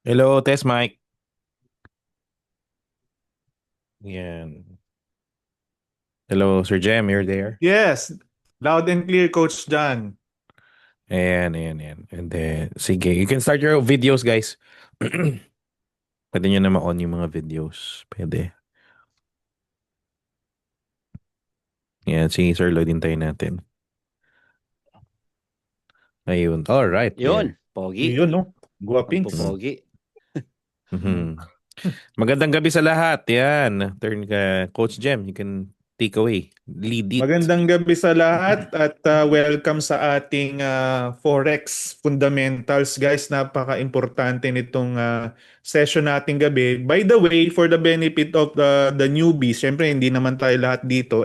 Hello, test mic. Yan. Hello, Sir Jem, you're there? Yes, loud and clear, Coach John. Ayan, ayan, ayan. And then, sige, you can start your videos, guys. Pwede nyo na ma-on yung mga videos. Pwede. Yan, si Sir Lloyd, hintayin natin. Ayun. All right, Yun, yeah. pogi. Yun, no? Ang Guwapings. Mm. popogi. Mhm. Magandang gabi sa lahat. Yan. Turn ka, Coach Jem. You can take away. Lead it. Magandang gabi sa lahat at welcome sa ating Forex Fundamentals. Guys, napaka-importante nitong session nating gabi. By the way, for the benefit of the newbies, syempre hindi naman tayo lahat dito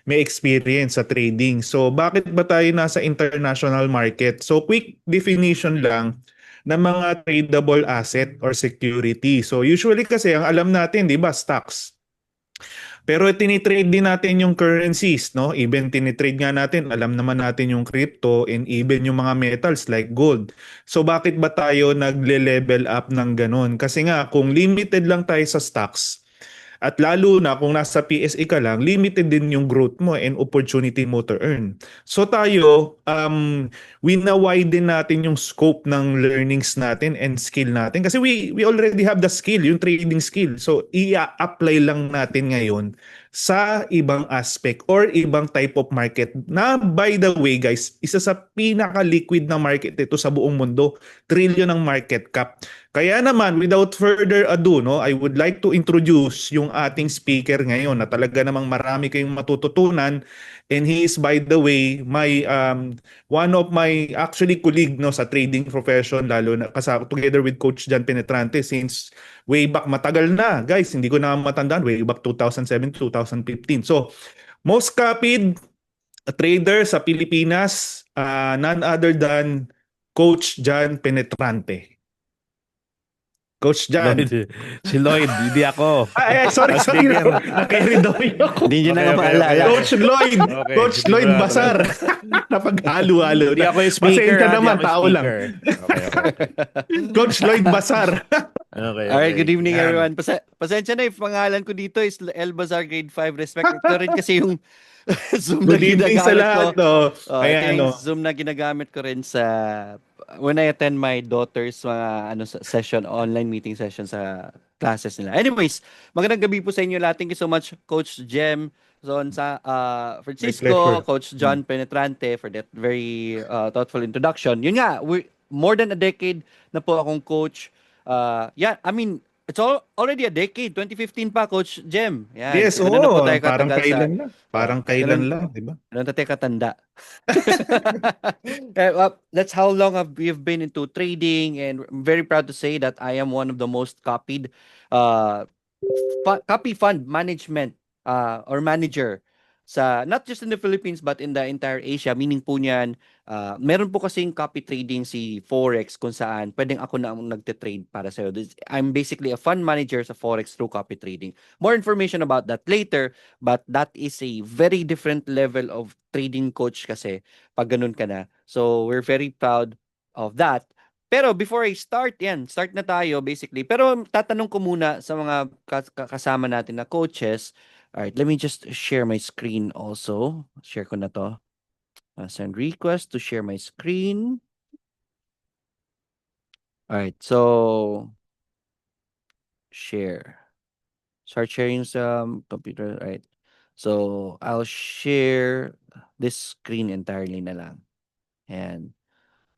may experience sa trading. So bakit ba tayo nasa international market? So quick definition lang ng mga tradable asset or security. So usually kasi ang alam natin, 'di ba, stocks. Pero tinitrade din natin yung currencies, no? Even tinitrade nga natin, alam naman natin yung crypto and even yung mga metals like gold. So bakit ba tayo nagle-level up ng ganun? Kasi nga, kung limited lang tayo sa stocks, at lalo na kung nasa PSE ka lang, limited din yung growth mo and opportunity mo to earn. So tayo, wina-widen natin yung scope ng learnings natin and skill natin. Kasi we already have the skill, yung trading skill. So i-apply lang natin ngayon sa ibang aspect or ibang type of market na, by the way guys, isa sa pinaka-liquid na market ito sa buong mundo. Trillion ang market cap. Kaya naman, without further ado, no, I would like to introduce yung ating speaker ngayon na talaga namang marami kayong matututunan. And he is, by the way, my one of my actually colleague, no, sa trading profession, lalo na kasama together with Coach John Penetrante since way back, matagal na. Guys, hindi ko na matandaan, way back 2007 to 2015. So, most copied trader sa Pilipinas, none other than Coach John Penetrante. Coach Jan. Lloyd. Si Lloyd, hindi ako. Sorry, Ah, sorry. speaker. Na-carry daw ako. Hindi nyo na Okay, nga okay, okay. maalala. Coach Lloyd. Okay, Coach hindi ko Lloyd na Basar. talaga. Napaghalo-halo Hindi na. ako yung speaker, Pasensya ha? Hindi naman, ako yung tao lang. speaker. Okay, okay, okay. Coach Lloyd Basar. Okay, Alright, okay. good evening Yan. everyone. Pasensya na if pangalan ko dito is El Bazar Grade 5 Respect. Ito rin kasi yung Zoom na Good evening sa ginagamit lahat. ko. No? Ito Ayan, yung ano. Zoom na ginagamit ko rin sa when I attend my daughter's mga session, online meeting session sa classes nila. Anyways, magandang gabi po sa inyo lahat. Thank you so much, Coach Jem, sa My Francisco, pleasure. Coach John Penetrante for that very thoughtful introduction. Yun nga, we more than a decade na po akong coach. Yeah, I mean, it's already a decade. 2015 pa, Coach Jem. Yan. Yes, Ganun na po oo. tayo Parang katagal sa... kailan lang. Parang kailan Ganun, lang, di ba? ganun tayo katanda. That's how long we've been into trading, and I'm very proud to say that I am one of the most copied uh, copy fund management or manager sa not just in the Philippines but in the entire Asia. Meaning po niyan, meron po kasing copy trading si Forex kung saan pwedeng ako na ang nagte-trade para sa'yo. I'm basically a fund manager sa Forex through copy trading. More information about that later, but that is a very different level of trading coach kasi pag ganun ka na. So we're very proud of that. Pero before I start, yan, start na tayo basically. Pero tatanong ko muna sa mga kasama natin na coaches. Alright, let me just share my screen also. Share ko na to. Send request to share my screen. Alright, so share. Start sharing some computer. Alright. So I'll share this screen entirely na lang. And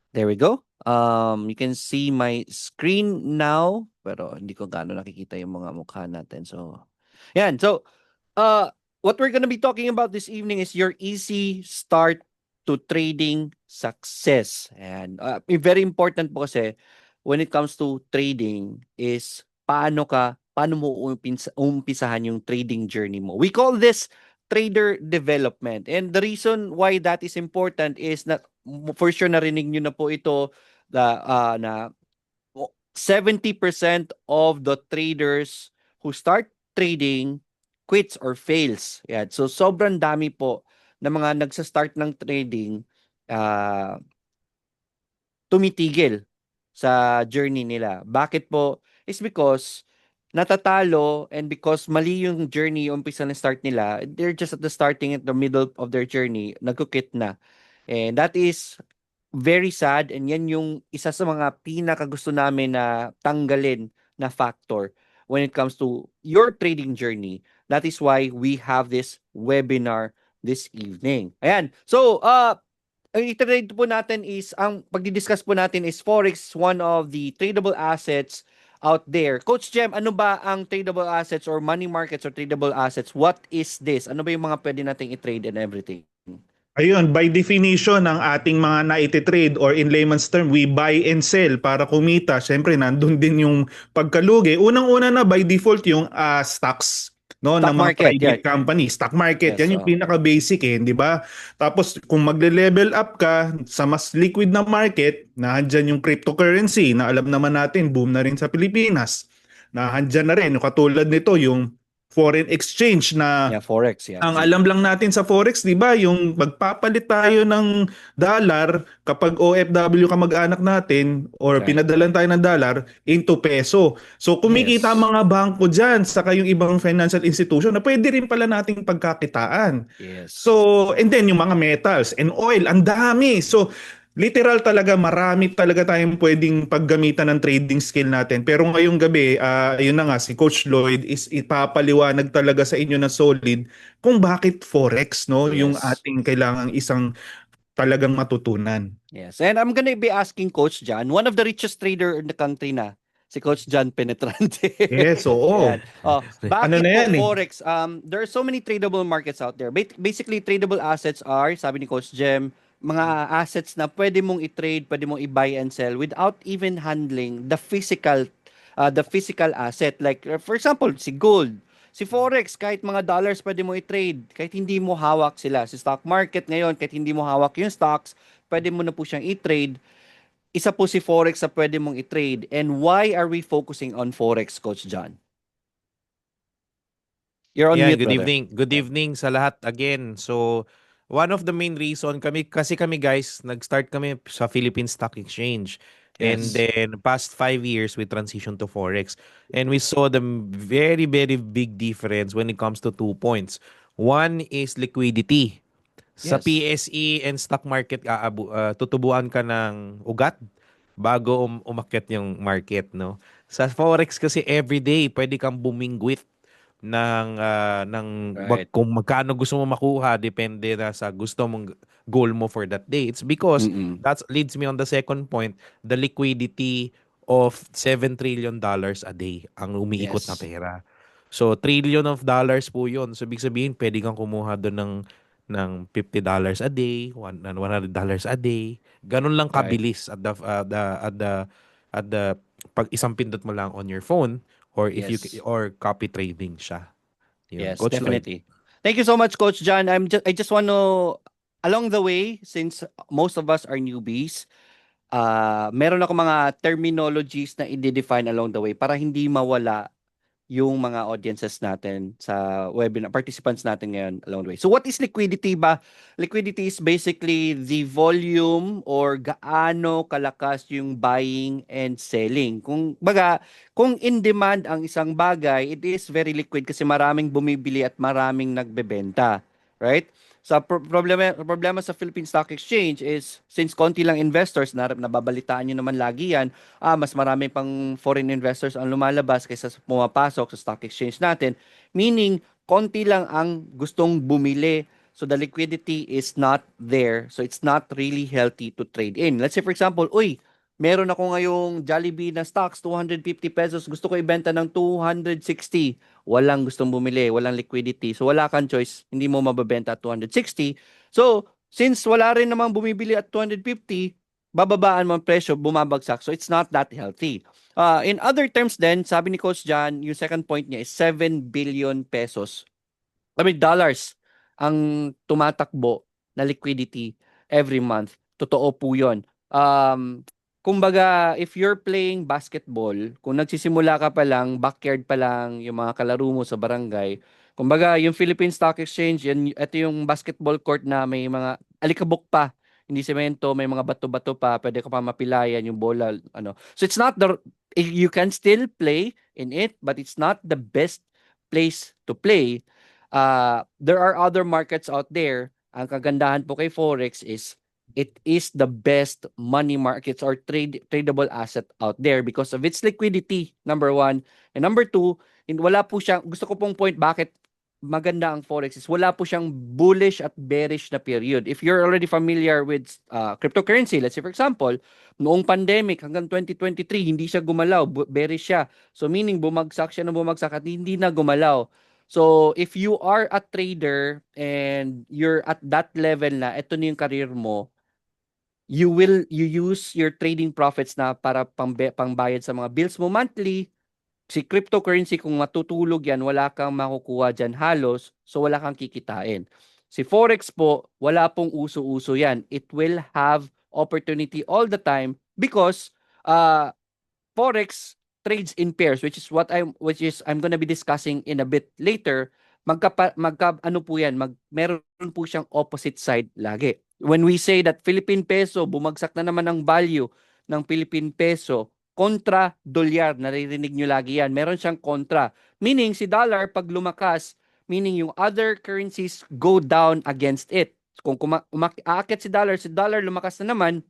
there we go. You can see my screen now, pero hindi ko gaano nakikita yung mga mukha natin. So, yan. So, what we're gonna be talking about this evening is your easy start to trading success. And very important po kasi when it comes to trading is paano mo umpisahan yung trading journey mo. We call this trader development. And the reason why that is important is that for sure narinig nyo na po ito na 70% of the traders who start trading quits or fails. Yan. So sobrang dami po na mga nagsa-start ng trading uh, tumitigil. sa journey nila. Bakit po? Is because natatalo and because mali yung journey, umpisa na start nila, they're just at the starting at the middle of their journey, nagkukit na. And that is very sad and yan yung isa sa mga pinaka gusto namin na tanggalin na factor when it comes to your trading journey. That is why we have this webinar this evening. Ayan. So, ang i-trade po natin is, ang pagdi-discuss po natin is Forex, one of the tradable assets out there. Coach Jem, ano ba ang tradable assets or money markets or tradable assets? What is this? Ano ba yung mga pwede nating i-trade and everything? Ayun, by definition, ng ating mga na-trade or in layman's term, we buy and sell para kumita. Siyempre, nandun din yung pagkalugi. Unang-una na by default yung stocks, no, Stock ng mga market, private yeah. company, stock market. Yes, Yan yung pinaka-basic di ba? Tapos kung magle-level up ka sa mas liquid na market, nandiyan yung cryptocurrency na alam naman natin, boom na rin sa Pilipinas. Nandiyan na rin, yung katulad nito, yung foreign exchange na Yeah, Forex, yeah. ang alam lang natin sa Forex, di ba, yung magpapalit tayo ng dollar kapag OFW ka mag-anak natin or Right. pinadalan tayo ng dollar into peso. So kumikita Yes. ang mga bangko dyan, saka yung ibang financial institution na pwede rin pala nating pagkakitaan. Yes. So, and then yung mga metals and oil, ang dami. So, literal talaga, marami talaga tayong pwedeng paggamitan ng trading skill natin. Pero ngayong gabi, yun na nga, si Coach Lloyd is ipapaliwanag talaga sa inyo na solid kung bakit Forex, no? Yung Yes. ating kailangang isang talagang matutunan. Yes. And I'm gonna be asking Coach John, one of the richest trader in the country na, si Coach John Penetrante. Yes, oo. Yan. Oh, bakit Ano na po yan eh? Forex? There are so many tradable markets out there. Basically, tradable assets are, sabi ni Coach Jem, mga assets na pwede mong i-trade, pwede mong i-buy and sell without even handling the physical asset. Like, for example, si gold. Si Forex, kahit mga dollars pwede mo i-trade, kahit hindi mo hawak sila. Si stock market ngayon, kahit hindi mo hawak yung stocks, pwede mo na po siyang i-trade. Isa po si Forex na pwede mong i-trade. And why are we focusing on Forex, Coach John? You're on Yeah, mute, good brother. evening. Good evening sa lahat again. So, one of the main reason kasi kami guys, nag-start kami sa Philippine Stock Exchange. And Yes. then past 5 years we transitioned to Forex. And we saw the very, very big difference when it comes to 2 points. One is liquidity. Sa Yes. PSE and stock market, tutubuan ka ng ugat bago umakyat yung market, no? Sa Forex kasi everyday pwede kang bumingwit ng Right. kung magkano gusto mo makuha, depende na sa gusto mong goal mo for that day. It's because Mm-mm. that leads me on the second point, the liquidity of $7 trillion a day ang umiikot na Yes. pera. So trillion of dollars po 'yun. So ibig sabihin pwede kang kumuha doon ng $50 a day, $100 a day. Ganun lang Right. kabilis at the pag isang pindot mo lang on your phone or if you Yes. or copy trading siya. Yun. Yes, Coach Lloyd. definitely. Thank you so much, Coach John. I just want to, along the way, since most of us are newbies, meron ako mga terminologies na i-define along the way para hindi mawala yung mga audiences natin sa webinar, participants natin ngayon along the way. So what is liquidity ba? Liquidity is basically the volume or gaano kalakas yung buying and selling. Kung in demand ang isang bagay, it is very liquid kasi maraming bumibili at maraming nagbebenta. Right? Sa problema sa Philippine Stock Exchange is since konti lang investors, nababalitaan nyo naman lagi yan, mas marami pang foreign investors ang lumalabas kaysa sa pumapasok sa stock exchange natin. Meaning, konti lang ang gustong bumili. So the liquidity is not there. So it's not really healthy to trade in. Let's say for example, meron ako ngayong Jollibee na stocks, 250 pesos. Gusto ko ibenta ng 260. Walang gustong bumili, walang liquidity. So wala kang choice, hindi mo mababenta at 260. So, since wala rin namang bumibili at 250, bababaan mo ang presyo, bumabagsak. So it's not that healthy. In other terms then, sabi ni Coach John, yung second point niya is 7 billion pesos. Dollars ang tumatakbo na liquidity every month. Totoo po yun. Kumbaga, if you're playing basketball, kung nagsisimula ka pa lang, backyard pa lang, yung mga kalaro mo sa barangay, kumbaga, yung Philippine Stock Exchange, ito yung basketball court na may mga alikabok pa. hindi semento, may mga bato-bato pa, pwede ka pa mapilayan yung bola, ano. So it's not you can still play in it, but it's not the best place to play. There are other markets out there. Ang kagandahan po kay Forex is it is the best money markets or tradable asset out there because of its liquidity, number one. And number two, wala po siyang, gusto ko pong point bakit maganda ang Forex is wala po siyang bullish at bearish na period. If you're already familiar with cryptocurrency, let's say for example, noong pandemic hanggang 2023, hindi siya gumalaw, bearish siya. So meaning bumagsak siya na bumagsak at hindi na gumalaw. So if you are a trader and you're at that level na ito na yung career mo, you use your trading profits na para pangbayad sa mga bills mo monthly. Si cryptocurrency, kung matutulog yan, wala kang makukuha dyan halos, so wala kang kikitain. Si Forex po, wala pong uso-uso yan. It will have opportunity all the time because Forex trades in pairs, which is I'm gonna be discussing in a bit later. Ano po yan, meron po siyang opposite side lagi. When we say that Philippine peso, bumagsak na naman ang value ng Philippine peso, kontra dolyar, naririnig nyo lagi yan. Meron siyang kontra. Meaning, si dollar, pag lumakas, meaning yung other currencies go down against it. Kung aakit si dollar lumakas na naman,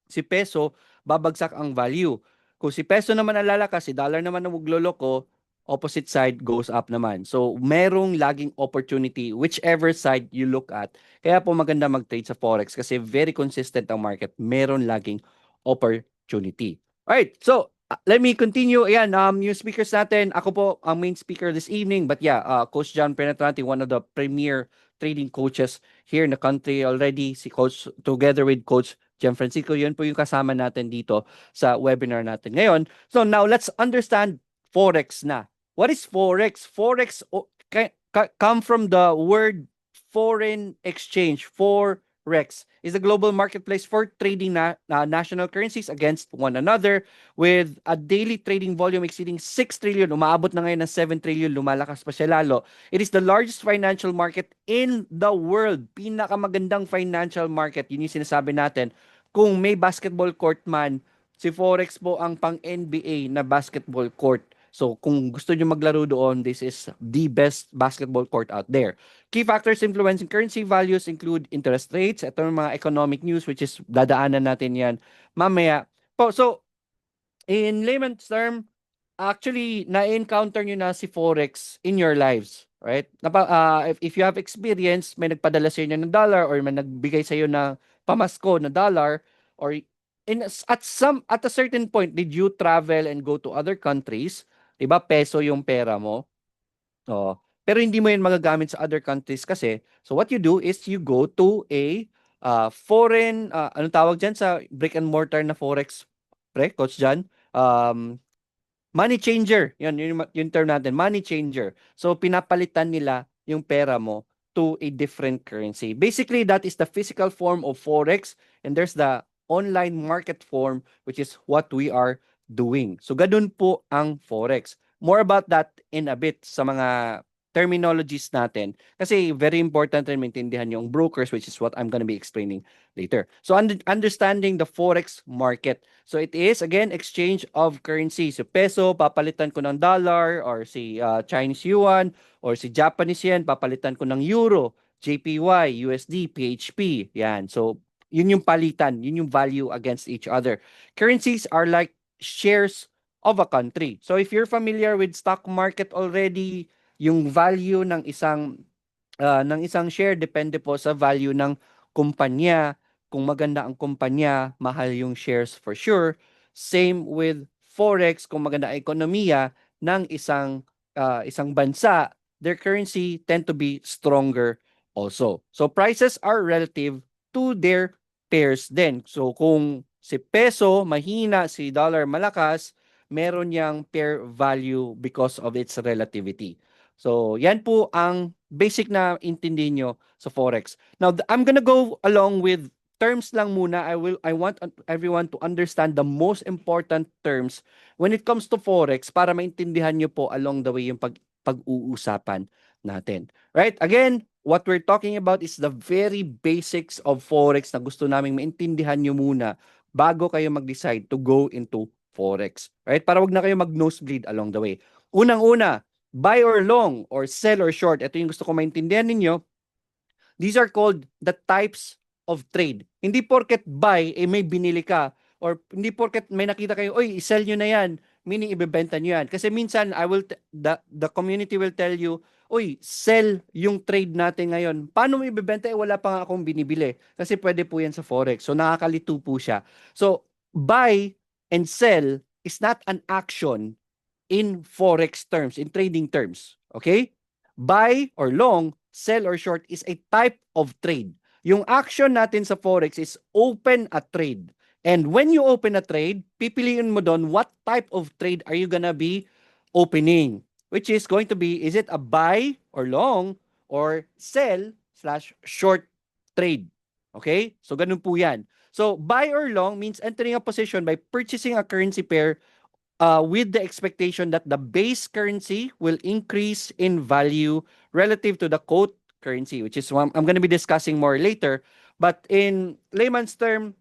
si peso, babagsak ang value. Kung si peso naman ang lalakas, si dollar naman ang magloloko, opposite side goes up naman. So, merong laging opportunity whichever side you look at. Kaya po maganda mag-trade sa Forex kasi very consistent ang market. Meron laging opportunity. Alright, so let me continue. Ayan, yung speakers natin, ako po ang main speaker this evening. But yeah, Coach John Penetrante, one of the premier trading coaches here in the country already. Si Coach, together with Coach Gianfrancisco, yun po yung kasama natin dito sa webinar natin ngayon. So now, let's understand Forex na. What is Forex? Forex come from the word foreign exchange. Forex is a global marketplace for trading national currencies against one another with a daily trading volume exceeding 6 trillion. Umaabot na ngayon ng 7 trillion. Lumalakas pa siya lalo. It is the largest financial market in the world. Pinakamagandang financial market. Yun yung sinasabi natin. Kung may basketball court man, si Forex po ang pang-NBA na basketball court. So kung gusto nyo maglaro doon, this is the best basketball court out there. Key factors influencing currency values include interest rates. Ito yung mga economic news which is dadaanan natin yan mamaya. So in layman's term, actually na-encounter nyo na si Forex in your lives. Right? If you have experience, may nagpadala sa inyo ng dollar or may nagbigay sa iyo ng pamasko na dollar or at a certain point, did you travel and go to other countries? Diba, peso yung pera mo. Oh, pero hindi mo yun magagamit sa other countries kasi. So what you do is you go to a foreign, anong tawag dyan sa brick and mortar na Forex, Coach Jan? Money changer. Yun, yung term natin, money changer. So pinapalitan nila yung pera mo to a different currency. Basically, that is the physical form of Forex and there's the online market form which is what we are doing. So ganun po ang Forex. More about that in a bit sa mga terminologies natin kasi very important rin maintindihan yung brokers which is what I'm gonna be explaining later. So understanding the Forex market. So it is again exchange of currency. So peso papalitan ko ng dollar or si Chinese yuan or si Japanese yen papalitan ko ng euro, JPY, USD, PHP. Yan. So yun yung palitan, yun yung value against each other. Currencies are like shares of a country. So if you're familiar with stock market already, yung value ng isang share depende po sa value ng kumpanya. Kung maganda ang kumpanya, mahal yung shares for sure. Same with Forex, kung maganda ang ekonomiya ng isang bansa, their currency tend to be stronger also. So prices are relative to their pairs din. So kung si peso mahina, si dollar malakas, meron yang pair value because of its relativity. So yan po ang basic na intindihin nyo sa Forex. Now, I'm gonna go along with terms lang muna. I want everyone to understand the most important terms when it comes to Forex para maintindihan nyo po along the way yung pag-uusapan natin. Right? Again, what we're talking about is the very basics of Forex na gusto naming maintindihan nyo muna bago kayo mag-decide to go into Forex. Right? Para wag na kayo mag-nosebleed along the way. Unang-una, buy or long or sell or short. Ito yung gusto ko maintindihan ninyo. These are called the types of trade. Hindi porket buy, may binili ka. Or hindi porket may nakita kayo, oy, sell nyo na yan. Meaning, ibebenta nyo yan. Kasi minsan, the community will tell you, uy, sell yung trade natin ngayon. Paano mo ibebenta? Wala pa nga akong binibili. Kasi pwede po yan sa Forex. So, nakakalito po siya. So, buy and sell is not an action in Forex terms, in trading terms. Okay? Buy or long, sell or short is a type of trade. Yung action natin sa Forex is open a trade. And when you open a trade, pipiliin mo doon what type of trade are you gonna be opening. Which is going to be, is it a buy or long or sell/short trade? Okay? So, ganun po yan. So, buy or long means entering a position by purchasing a currency pair with the expectation that the base currency will increase in value relative to the quote currency, which is what I'm going to be discussing more later. But in layman's term,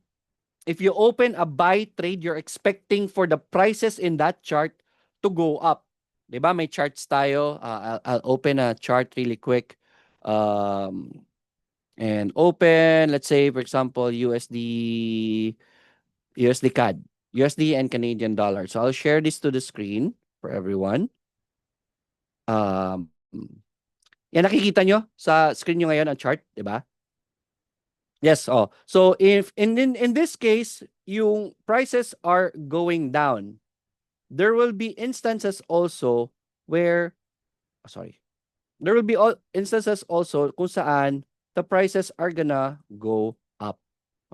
if you open a buy trade, you're expecting for the prices in that chart to go up. Diba? May charts tayo. I'll open a chart really quick. And open, let's say, for example, USD CAD. USD and Canadian dollar. So I'll share this to the screen for everyone. Yan, nakikita nyo sa screen nyo ngayon ang chart, di ba? Yes, oh. So if in this case, yung prices are going down, there will be instances also where, there will be instances also kung saan the prices are gonna go up.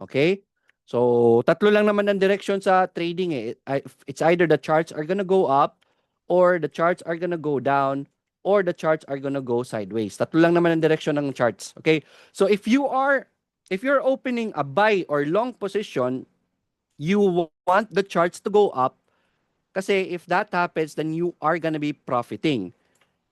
Okay? So, tatlo lang naman ang direction sa trading eh. It's either the charts are gonna go up, or the charts are gonna go down, or the charts are gonna go sideways. Tatlo lang naman ang direction ng charts. Okay? So, if you're opening a buy or long position, you want the charts to go up, kasi if that happens, then you are gonna be profiting.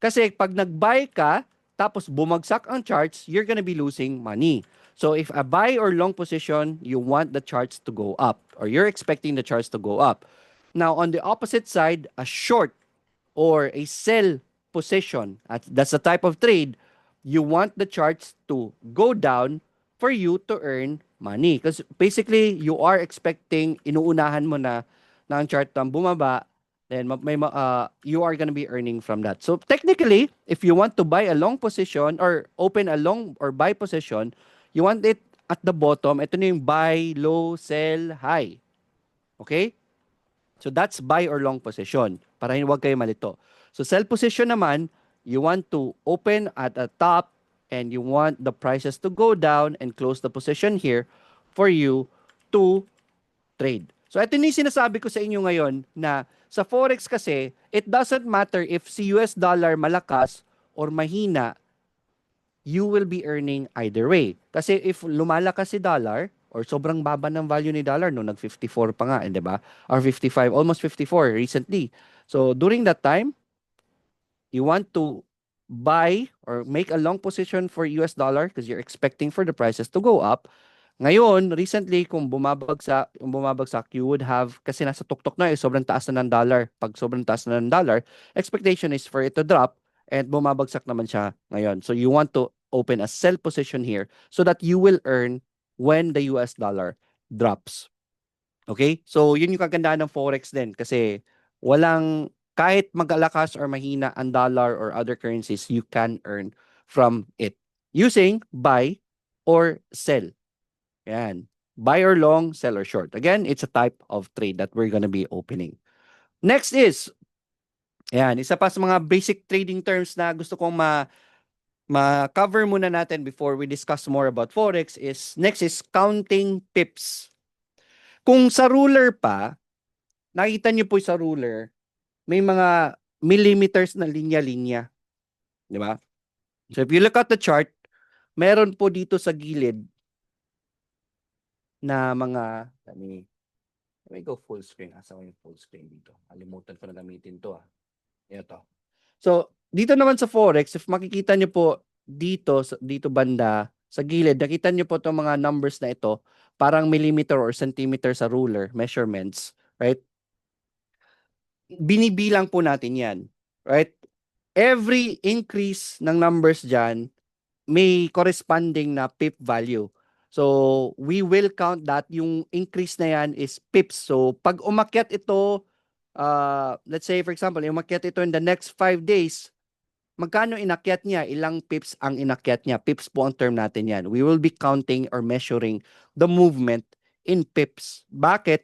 Kasi pag nag-buy ka, tapos bumagsak ang charts, you're gonna be losing money. So if a buy or long position, you want the charts to go up, or you're expecting the charts to go up. Now, on the opposite side, a short or a sell position, that's a type of trade, you want the charts to go down for you to earn money. Because basically, you are expecting, inuunahan mo na ang chart na bumaba, then you are going to be earning from that. So technically, if you want to buy a long position or open a long or buy position, you want it at the bottom. Ito na yung buy, low, sell, high. Okay? So that's buy or long position. Para huwag kayo malito. So sell position naman, you want to open at the top and you want the prices to go down and close the position here for you to trade. So ito yung sinasabi ko sa inyo ngayon na sa Forex kasi, it doesn't matter if si US dollar malakas or mahina, you will be earning either way. Kasi if lumalakas si dollar, or sobrang baba ng value ni dollar, no, nag-54 pa nga, di ba? Or 55, almost 54 recently. So during that time, you want to buy or make a long position for US dollar because you're expecting for the prices to go up. Ngayon, recently, kung bumabagsak, you would have, kasi nasa tuktok na, sobrang taas na ng dollar. Pag sobrang taas na ng dollar, expectation is for it to drop and bumabagsak naman siya ngayon. So you want to open a sell position here so that you will earn when the US dollar drops. Okay? So yun yung kagandahan ng Forex din kasi walang, kahit magalakas or mahina ang dollar or other currencies, you can earn from it using buy or sell. Yan. Buy or long, sell or short. Again, it's a type of trade that we're gonna be opening. Next is, yan, isa pa sa mga basic trading terms na gusto kong ma-cover muna natin before we discuss more about Forex is, next is counting pips. Kung sa ruler pa, nakita niyo po sa ruler, may mga millimeters na linya-linya. Di ba? So if you look at the chart, meron po dito sa gilid na mga, let me go full screen. Asa ko yung full screen dito? Alimutan ko na gamitin to. Ito. So, dito naman sa Forex, if makikita nyo po, dito banda sa gilid, nakita niyo po itong mga numbers na ito, parang millimeter or centimeter sa ruler, measurements, right? Binibilang po natin yan, right? Every increase ng numbers dyan, may corresponding na pip value. So, we will count that. Yung increase na yan is pips. So, pag umakyat ito, let's say for example, umakyat ito in the next 5 days, magkano inakyat niya? Ilang pips ang inakyat niya? Pips po ang term natin yan. We will be counting or measuring the movement in pips. Bakit?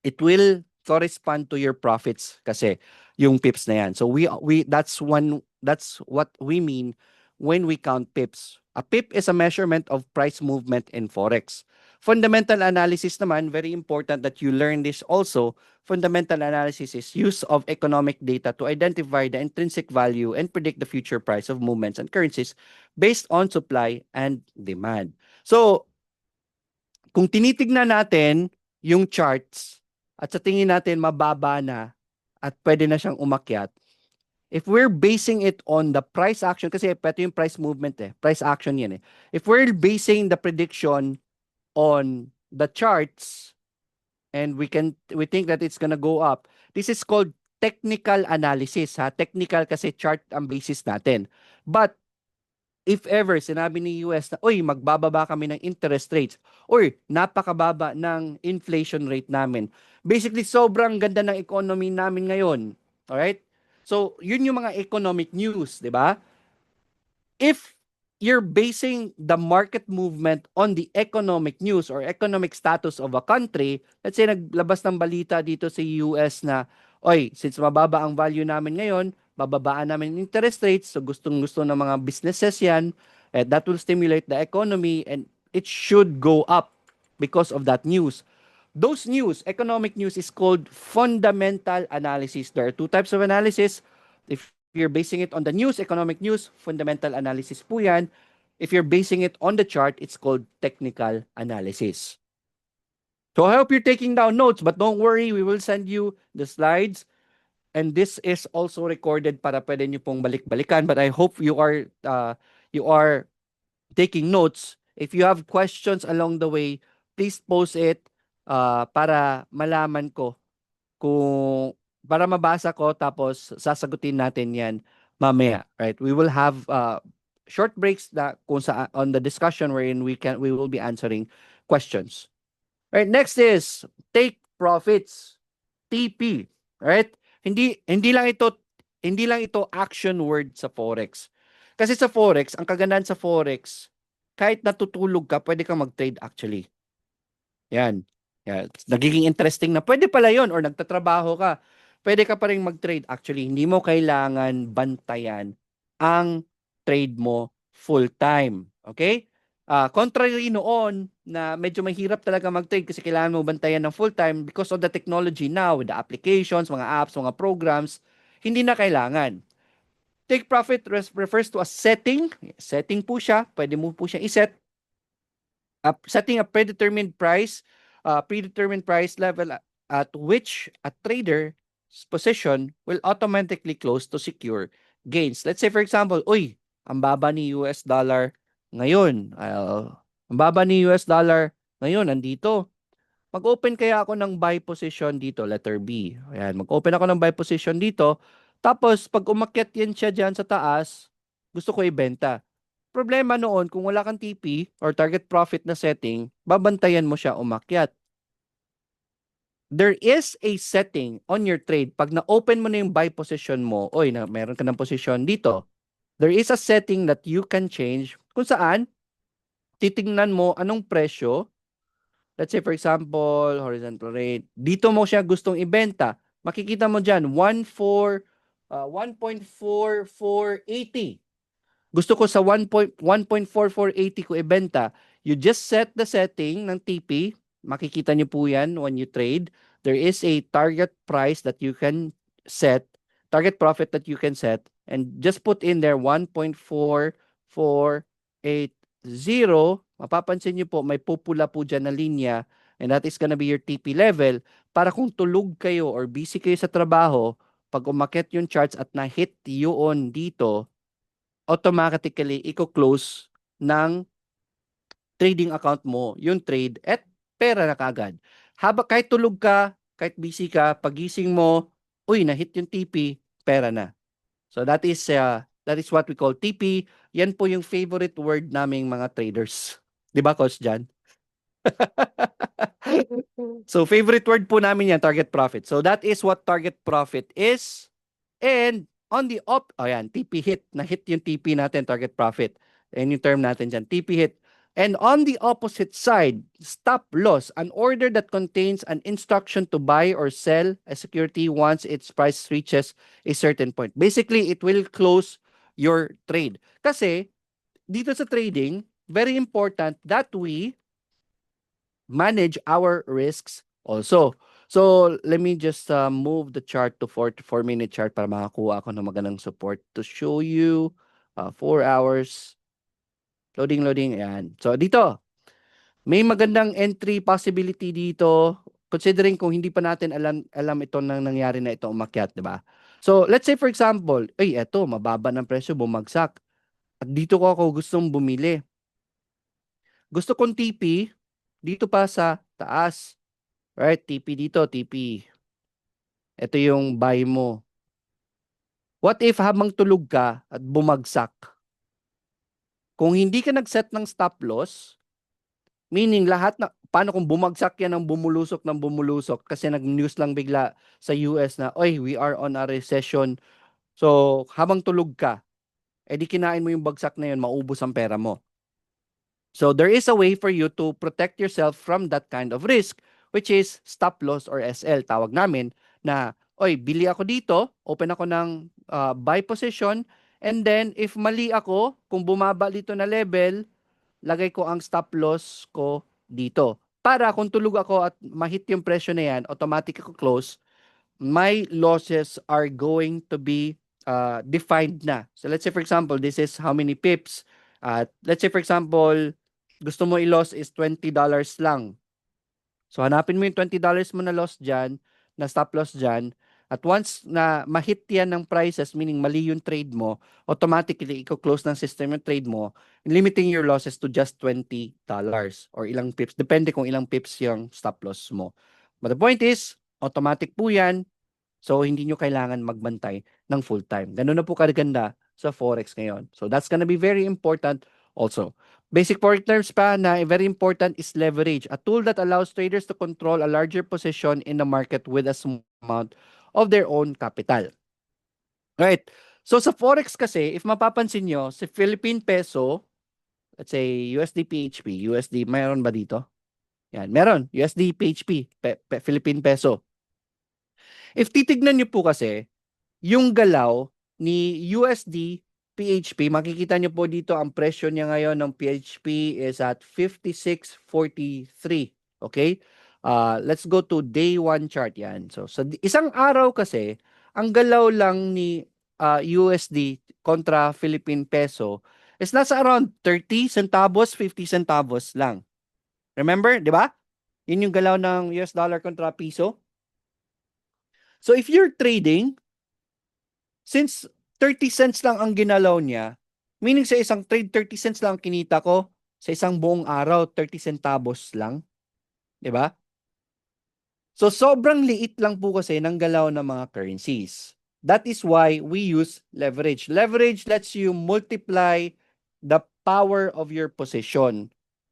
It will correspond to your profits kasi yung pips na yan. So that's what we mean when we count pips. A pip is a measurement of price movement in forex. Fundamental analysis naman, very important that you learn this also. Fundamental analysis is use of economic data to identify the intrinsic value and predict the future price of movements and currencies based on supply and demand. So, kung tinitignan natin yung charts at sa tingin natin mababa na at pwede na siyang umakyat, if we're basing it on the price action, kasi ito yung price movement price action yan If we're basing the prediction on the charts and we think that it's gonna go up, this is called technical analysis Technical kasi chart ang basis natin. But if ever sinabi ni US na, oy, magbababa kami ng interest rates, or napakababa ng inflation rate namin. Basically, sobrang ganda ng economy namin ngayon. Alright? So, yun yung mga economic news, di ba? If you're basing the market movement on the economic news or economic status of a country, let's say naglabas ng balita dito sa US na, oy, since mababa ang value namin ngayon, bababaan namin yung interest rates, so gustong-gusto ng mga businesses yan, that will stimulate the economy and it should go up because of that news. Those news, economic news, is called fundamental analysis. There are two types of analysis. If you're basing it on the news, economic news, fundamental analysis po yan. If you're basing it on the chart, it's called technical analysis. So I hope you're taking down notes, but don't worry, we will send you the slides. And this is also recorded para pwede nyo pong balik-balikan. But I hope you are taking notes. If you have questions along the way, please post it para malaman ko para mabasa ko tapos sasagutin natin yan mamaya. Right? We will have short breaks on the discussion wherein we will be answering questions. Right? Next is take profits. TP. Right? Hindi lang ito action word sa forex. Kasi sa forex, ang kagandahan sa forex, kahit natutulog ka, pwede kang mag-trade actually. Yan. Nagiging interesting na pwede pala yon or nagtatrabaho ka. Pwede ka pa rin mag-trade actually. Hindi mo kailangan bantayan ang trade mo full time. Okay? Contrary noon na medyo mahirap talaga mag-trade kasi kailangan mo bantayan ng full-time because of the technology now with the applications, mga apps, mga programs, hindi na kailangan. Take profit refers to a setting. Setting po siya. Pwede mo po siya iset. Setting a predetermined price level at which a trader's position will automatically close to secure gains. Let's say for example, ang baba ni US dollar ngayon, ang baba ni US dollar ngayon, nandito. Mag-open kaya ako ng buy position dito, letter B. Ayan, mag-open ako ng buy position dito. Tapos, pag umakyat yan siya dyan sa taas, gusto ko ibenta. Problema noon, kung wala kang TP or target profit na setting, babantayan mo siya umakyat. There is a setting on your trade. Pag na-open mo na yung buy position mo, meron ka ng position dito. There is a setting that you can change kung saan titingnan mo anong presyo. Let's say for example, horizontal rate. Dito mo siya gustong ibenta. Makikita mo dyan, 1.4480. Gusto ko sa 1.4480 ko ibenta. You just set the setting ng TP. Makikita niyo po yan when you trade. There is a target price that you can set, target profit that you can set, and just put in there 1.4480. Mapapansin niyo po, may pupula po dyan na linya, and that is gonna be your TP level, para kung tulog kayo or busy kayo sa trabaho, pag umakyat yung charts at na-hit yun dito, automatically i-close ng trading account mo yung trade at pera na kagad. Kahit tulog ka, kahit busy ka, pagising mo, uy, na-hit yung TP, pera na. So that is what we call TP. Yan po yung favorite word naming mga traders. 'Di ba, Coach Jan? So favorite word po namin yan, target profit. So that is what target profit is. And on the ayan, TP hit. Na-hit yung TP natin, target profit. And yung term natin dyan, TP hit. And on the opposite side, stop loss, an order that contains an instruction to buy or sell a security once its price reaches a certain point. Basically, it will close your trade. Kasi, dito sa trading, very important that we manage our risks also. So, let me just move the chart to 4-minute chart para makakuha ako ng magandang support to show you 4 hours. Loading. Ayan. So, dito, may magandang entry possibility dito considering kung hindi pa natin alam ito nang nangyari na ito umakyat, 'di ba? So, let's say for example, eto, mababa ng presyo, bumagsak. At dito ko ako gustong bumili. Gusto kong TP dito pa sa taas. Right? TP dito, TP. Ito yung buy mo. What if habang tulog ka at bumagsak? Kung hindi ka nag-set ng stop loss, meaning lahat na, paano kung bumagsak yan ng bumulusok kasi nag-news lang bigla sa US na, oy, we are on a recession. So, habang tulog ka, edi kinain mo yung bagsak na yun, maubos ang pera mo. So, there is a way for you to protect yourself from that kind of risk, which is stop loss or SL, tawag namin, na, oy, bili ako dito, open ako ng buy position, and then, if mali ako, kung bumaba dito na level, lagay ko ang stop loss ko dito. Para kung tulog ako at mahit yung presyo na yan, automatic ako close, my losses are going to be defined na. So let's say for example, this is how many pips. Let's say for example, gusto mo i-loss is $20 lang. So hanapin mo yung $20 mo na loss dyan, na stop loss dyan, at once na ma-hit yan ng prices, meaning mali yung trade mo, automatically, i-close ng system yung trade mo, limiting your losses to just $20 or ilang pips. Depende kung ilang pips yung stop loss mo. But the point is, automatic po yan. So, hindi nyo kailangan magbantay ng full time. Ganun na po kaganda sa Forex ngayon. So, that's gonna be very important also. Basic Forex terms pa na very important is leverage, a tool that allows traders to control a larger position in the market with a small amount of their own capital. Right. So sa Forex kasi, if mapapansin nyo, si Philippine Peso, let's say USD PHP, USD, mayroon ba dito? Yan, meron. USD PHP, Philippine Peso. If titignan nyo po kasi, yung galaw ni USD PHP, makikita nyo po dito ang presyo niya ngayon ng PHP is at 56.43. Okay? Let's go to day 1 chart yan. So, sa isang araw kasi, ang galaw lang ni USD kontra Philippine Peso is nasa around 30 centavos, 50 centavos lang. Remember, di ba? Yun yung galaw ng US dollar kontra piso. So, if you're trading, since 30 cents lang ang ginalaw niya, meaning sa isang trade, 30 cents lang ang kinita ko, sa isang buong araw, 30 centavos lang. Diba? So, sobrang liit lang po kasi ng galaw ng mga currencies. That is why we use leverage. Leverage lets you multiply the power of your position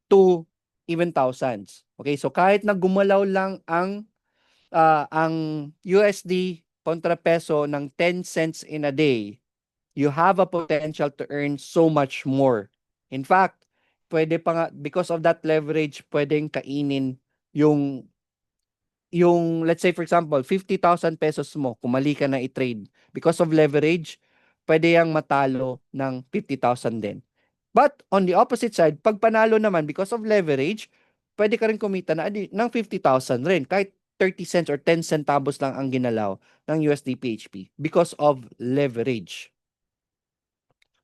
to even thousands. Okay, so kahit na gumalaw lang ang USD kontra peso ng 10 cents in a day, you have a potential to earn so much more. In fact, pwede pa nga, because of that leverage, pwedeng kainin yung let's say for example, 50,000 pesos mo, kung mali ka na i-trade, because of leverage, pwede yang matalo ng 50,000 din. But on the opposite side, pag panalo naman because of leverage, pwede ka rin kumita na ng 50,000 rin, kahit 30 cents or 10 centavos lang ang ginalaw ng USD PHP because of leverage.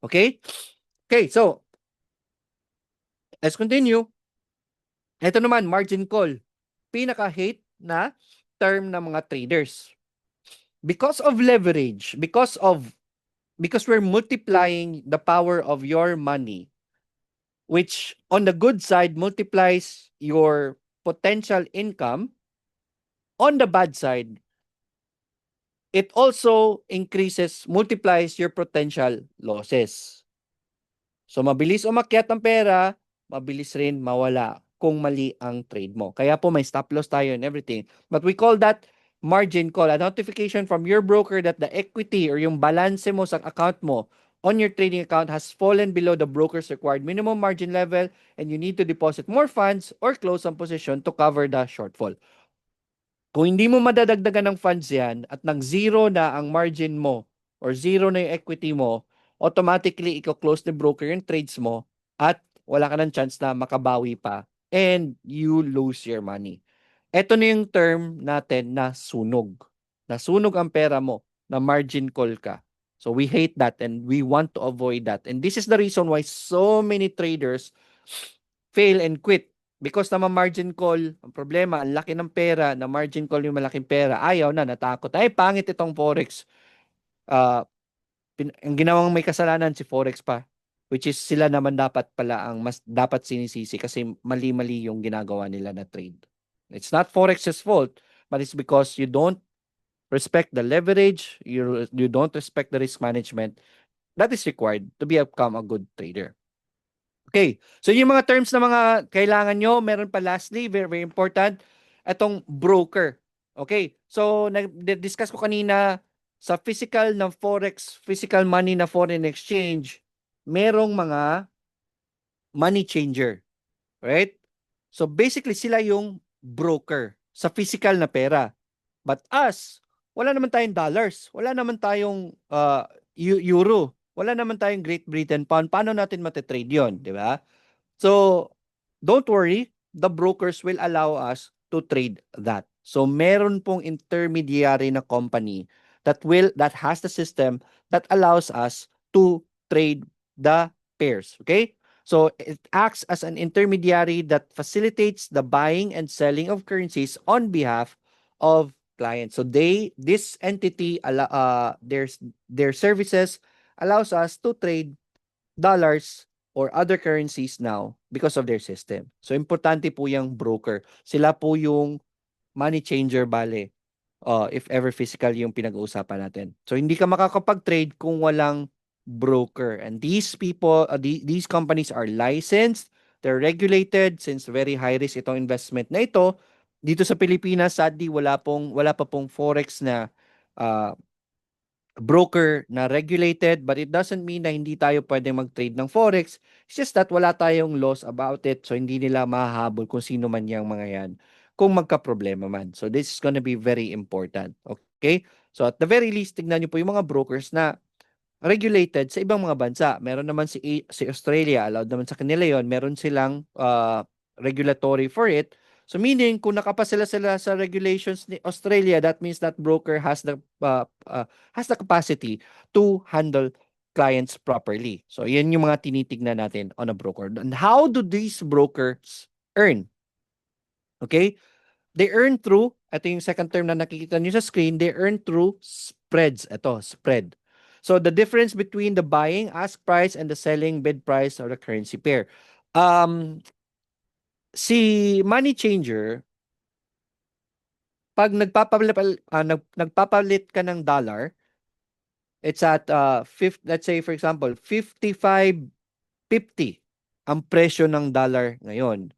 Okay? Okay, so, let's continue. Ito naman, margin call. Pinaka-hate na term ng mga traders. Because of leverage, because of because we're multiplying the power of your money, which on the good side multiplies your potential income. On the bad side, it also multiplies your potential losses. So mabilis umakyat ang pera, mabilis rin mawala kung mali ang trade mo. Kaya po may stop loss tayo and everything. But we call that margin call, a notification from your broker that the equity or yung balance mo sa account mo on your trading account has fallen below the broker's required minimum margin level and you need to deposit more funds or close some position to cover the shortfall. Kung hindi mo madadagdagan ng funds yan at nag-zero na ang margin mo or zero na yung equity mo, automatically i-close ni broker yung trades mo at wala ka ng chance na makabawi pa and you lose your money. Ito na yung term natin na sunog. Nasunog ang pera mo, na margin call ka. So we hate that and we want to avoid that. And this is the reason why so many traders fail and quit. Because naman margin call, ang problema, ang laki ng pera, na margin call yung malaking pera, ayaw na, natakot. Ay, pangit itong Forex. Ang ginawang may kasalanan si Forex pa. Which is sila naman dapat pala ang mas dapat sinisisi kasi mali-mali yung ginagawa nila na trade. It's not Forex's fault, but it's because you don't respect the leverage, you don't respect the risk management that is required to become a good trader. Okay, so yung mga terms na mga kailangan nyo, meron pa lastly, very, very important, itong broker. Okay, so discuss ko kanina sa physical ng Forex, physical money na foreign exchange, merong mga money changer. Right? So basically sila yung broker sa physical na pera. But us, wala naman tayong dollars, wala naman tayong euro, wala naman tayong Great Britain pound. Paano natin matitrade yun? Di ba? So, don't worry, the brokers will allow us to trade that. So, meron pong intermediary na company that has the system that allows us to trade the pairs. Okay? So, it acts as an intermediary that facilitates the buying and selling of currencies on behalf of clients. So, this entity, their services allows us to trade dollars or other currencies now because of their system. So, importante po yung broker. Sila po yung money changer, bale, if ever physical yung pinag-uusapan natin. So, hindi ka makakapag-trade kung walang broker. And these people, these companies are licensed, they're regulated since very high risk itong investment na ito. Dito sa Pilipinas, sadly, wala pa pong Forex na broker na regulated, but it doesn't mean na hindi tayo pwedeng mag-trade ng Forex. It's just that wala tayong laws about it, so hindi nila mahahabol kung sino man yung mga yan kung magka-problema man. So this is gonna be very important. Okay? So at the very least, tignan nyo po yung mga brokers na regulated sa ibang mga bansa. Meron naman si Australia, allowed naman sa kanila yon. Meron silang regulatory for it. So meaning, kung nakapasa sila sa regulations ni Australia, that means that broker has the capacity to handle clients properly. So yan yung mga tinitignan natin on a broker. And how do these brokers earn? Okay? They earn through, ito yung second term na nakikita nyo sa screen, they earn through spreads. Ito, spread. So the difference between the buying ask price and the selling bid price of the currency pair. Si money changer, pag nagpapalit ka ng dollar, it's at let's say for example 55.50 ang presyo ng dollar ngayon.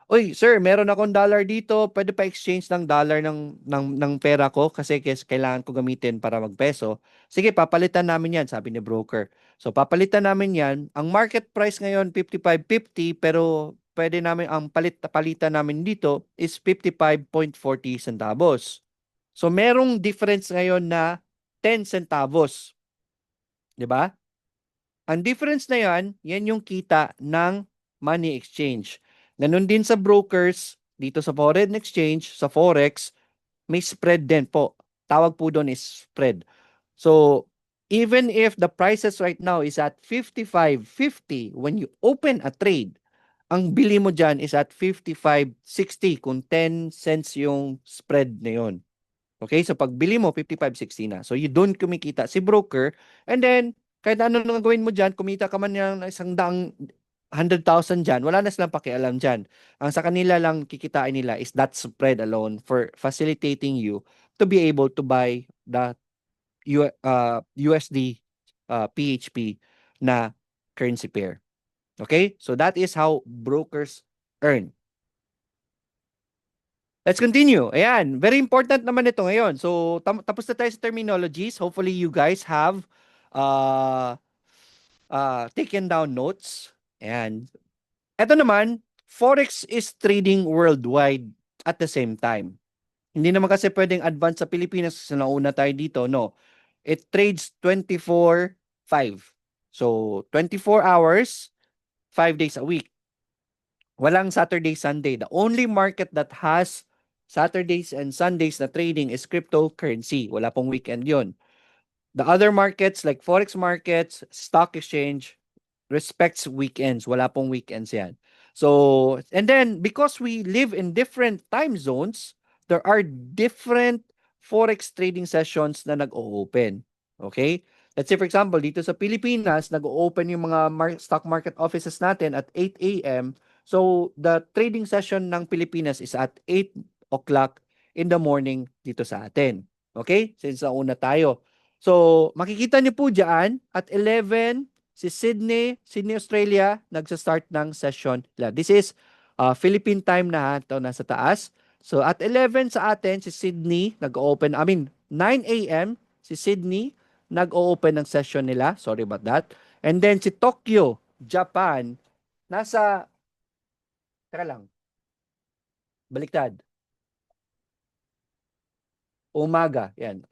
Uy, sir, meron akong dollar dito, pwede pa exchange ng dollar ng pera ko kasi kailangan ko gamitin para magpeso. Sige, papalitan namin yan, sabi ni broker. So, papalitan namin yan. Ang market price ngayon, 55.50, pero pwede namin, ang palitan namin dito is 55.40 centavos. So, merong difference ngayon na 10 centavos. 'Di ba? Ang difference na yan yung kita ng money exchange. Ganun din sa brokers, dito sa foreign exchange, sa Forex, may spread din po. Tawag po doon is spread. So, even if the prices right now is at 55.50, when you open a trade, ang bili mo dyan is at 55.60 kung 10 cents yung spread na yun. Okay? So pagbili mo 55-60 na. So you don't kumikita si broker, and then kahit ano nang gawin mo diyan, kumita ka man ng 100,000 diyan, wala na silang pakialam diyan. Ang sa kanila lang kikitain nila is that spread alone for facilitating you to be able to buy the USD PHP na currency pair. Okay? So that is how brokers earn. Let's continue. Ayan, very important naman ito ngayon. So tapos na tayo sa terminologies. Hopefully you guys have uh, taken down notes. Ayan. Ito naman, Forex is trading worldwide at the same time. Hindi naman kasi pwedeng advance sa Pilipinas kasi nauna tayo dito. No. It trades 24/5. So 24 hours, 5 days a week. Walang Saturday, Sunday. The only market that has Saturdays and Sundays na trading is cryptocurrency. Wala pong weekend yon. The other markets like forex markets, stock exchange, respects weekends. Wala pong weekends yan. So, and then because we live in different time zones, there are different forex trading sessions na nag-o-open. Okay? Let's say for example, dito sa Pilipinas, nag-o-open yung mga stock market offices natin at 8 a.m. So, the trading session ng Pilipinas is at 8 o'clock in the morning dito sa atin. Okay? Since nauna tayo. So, makikita niyo po dyan at 11, si Sydney, Australia, nagsa-start ng session. This is Philippine time na ha. Ito nasa taas. So, at 11 sa atin, si Sydney, 9 a.m., si Sydney, nag-o-open ng session nila. Sorry about that. And then si Tokyo, Japan, nasa, teka lang, baliktad. Umaga, yan.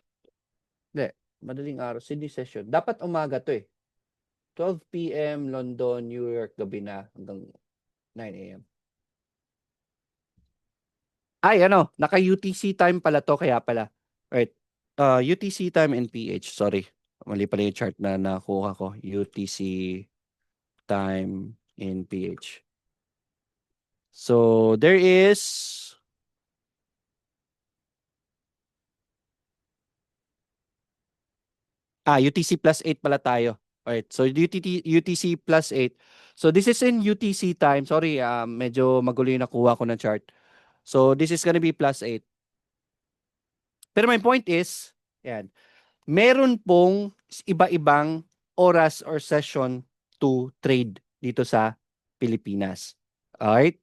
Hindi, madaling araw, Sydney session. Dapat umaga to eh. 12 p.m. London, New York, gabi na hanggang 9 a.m. Ay, naka-UTC time pala to, kaya pala. Right. UTC time and PH, sorry. Mali pala yung chart na nakuha ko. UTC time in PH. So, there is UTC plus 8 pala tayo. Alright, so UTC plus 8. So, this is in UTC time. Sorry, medyo magulo yung nakuha ko ng chart. So, this is gonna be plus 8. Pero my point is, yan, meron pong iba-ibang oras or session to trade dito sa Pilipinas. Alright?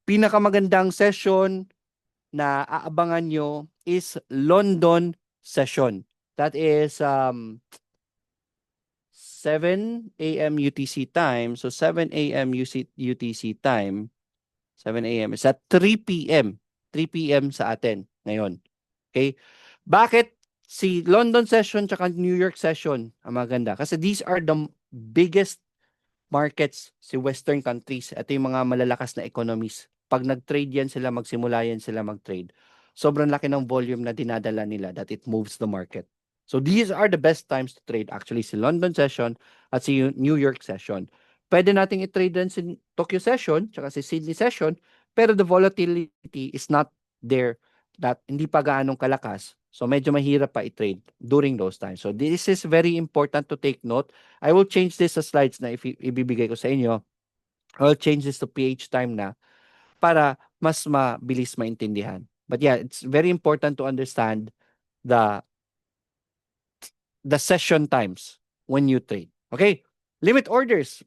Pinakamagandang session na aabangan nyo is London session. That is 7 a.m. UTC time. So 7 a.m. UTC time. 7 a.m. is at 3 p.m. 3 p.m. sa atin ngayon. Okay? Bakit si London session tsaka New York session ang maganda? Kasi these are the biggest markets si Western countries. Ito yung mga malalakas na economies. Pag nag-trade yan sila, magsimula yan sila mag-trade. Sobrang laki ng volume na dinadala nila that it moves the market. So these are the best times to trade. Actually, si London session at si New York session. Pwede nating i-trade din si Tokyo session tsaka si Sydney session, pero the volatility is not there, that hindi pa gaanong kalakas. So medyo mahirap pa i-trade during those times. So this is very important to take note. I will change this sa slides na ibibigay ko sa inyo. I'll change this to PH time na para mas mabilis maintindihan. But yeah, it's very important to understand the session times when you trade. Okay? Limit orders.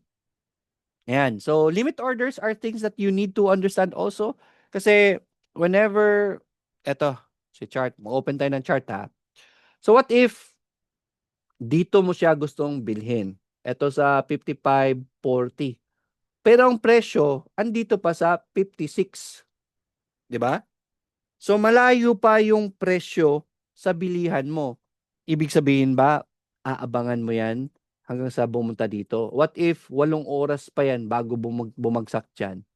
Ayan. So, limit orders are things that you need to understand also. Kasi, whenever, eto, si chart, mag-open tayo ng chart ha. So, what if, dito mo siya gustong bilhin? Eto sa 55.40. Pero ang presyo, andito pa sa 56. Di ba? So, malayo pa yung presyo sa bilihan mo. Ibig sabihin ba, aabangan mo yan hanggang sa bumunta dito? What if 8 oras pa yan bago bumagsak dyan?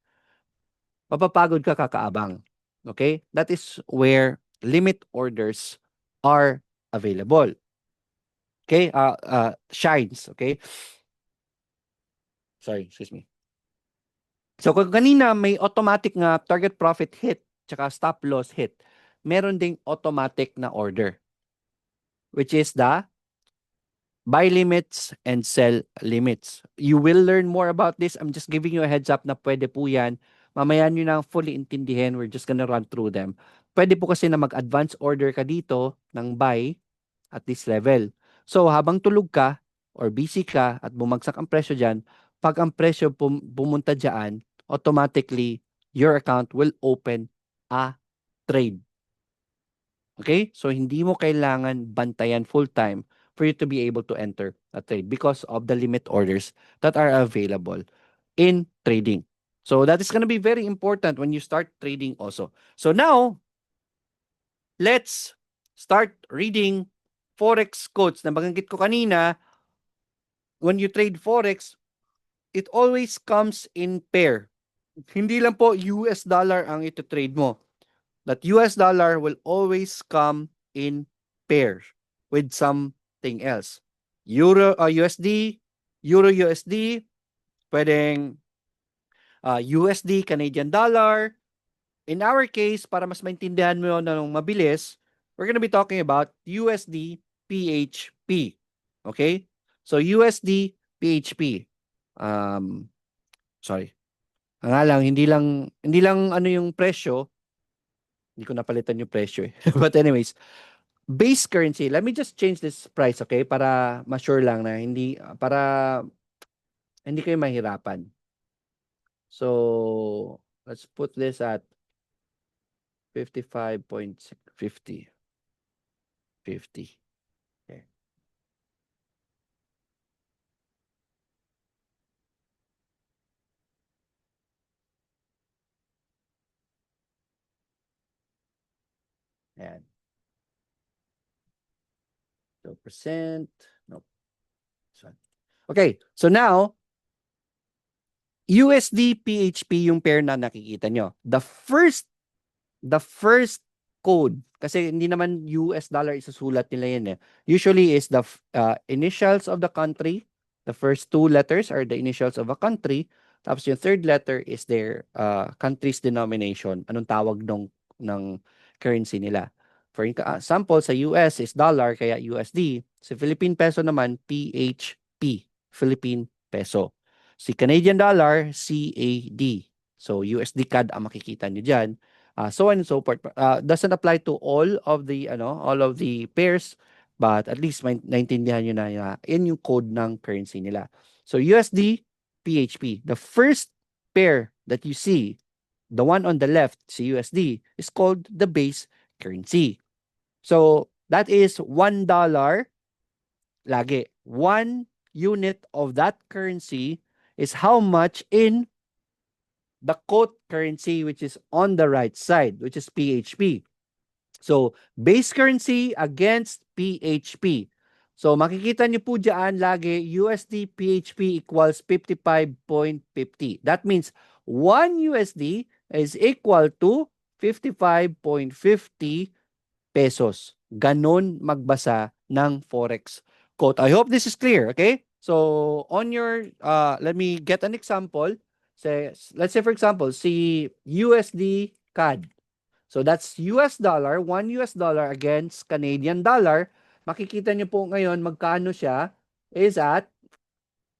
Mapapagod ka kakaabang. Okay? That is where limit orders are available. Okay? Shines. Okay? Sorry, excuse me. So, kung kanina may automatic nga target profit hit tsaka stop loss hit. meron ding automatic na order, which is the buy limits and sell limits. You will learn more about this. I'm just giving you a heads up na pwede po yan. Mamaya nyo na fully intindihin. We're just gonna run through them. Pwede po kasi na mag-advance order ka dito ng buy at this level. So, habang tulog ka or busy ka at bumagsak ang presyo dyan, pag ang presyo pumunta dyan, automatically, your account will open a trade. Okay? So, hindi mo kailangan bantayan full-time for you to be able to enter a trade because of the limit orders that are available in trading. So, that is going to be very important when you start trading also. So, now, let's start reading Forex codes. Na baganggit ko kanina, when you trade Forex, it always comes in pair. Hindi lang po US dollar ang ito trade mo. That US dollar will always come in pair with something else. Euro USD, Euro USD, pwedeng USD, Canadian dollar. In our case, para mas maintindihan mo na ng mabilis, we're gonna be talking about USD PHP. Okay? So USD PHP. Sorry. Ang nga lang, hindi lang ano yung presyo. Hindi ko napalitan yung presyo eh. But anyways, base currency. Let me just change this price, okay? Para ma-sure lang na para hindi kayo mahirapan. So, let's put this at 55.50. 50. Okay. Ayan. 2%. Nope. Okay. So now, USD PHP yung pair na nakikita nyo. The first code, kasi hindi naman US dollar isusulat nila yan eh. Usually is the initials of the country. The first two letters are the initials of a country. Tapos yung third letter is their country's denomination. Anong tawag ng currency nila. For example, sa US is dollar, kaya USD. Sa Philippine peso naman, PHP, Philippine peso. Si Canadian dollar, CAD. So, USD CAD ang makikita nyo dyan. So on and so forth. Doesn't apply to all of the pairs, but at least naintindihan nyo na yun yung code ng currency nila. So USD, PHP. The first pair that you see, the one on the left, si USD, is called the base currency. So that is $1 lagi. 1 unit of that currency is how much in the quote currency, which is on the right side, which is PHP. So, base currency against PHP. So, makikita niyo po dyan lagi, USD PHP equals 55.50. That means 1 USD is equal to 55.50 pesos. Ganon magbasa ng Forex quote. I hope this is clear, okay? So, on your, let me get an example. Let's say for example, si USD CAD. So that's US dollar, 1 US dollar against Canadian dollar. Makikita niyo po ngayon magkano siya is at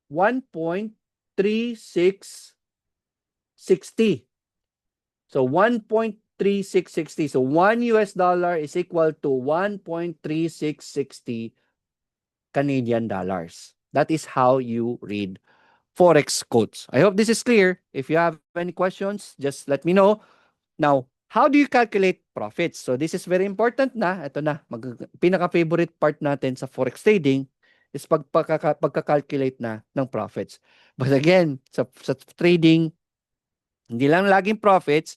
1.3660. So 1.3660. So 1 US dollar is equal to 1.3660 Canadian dollars. That is how you read Forex quotes. I hope this is clear. If you have any questions, just let me know. Now, how do you calculate profits? So this is very important na. Ito na, pinaka-favorite part natin sa Forex trading is pagka-calculate na ng profits. But again, sa trading, hindi lang laging profits,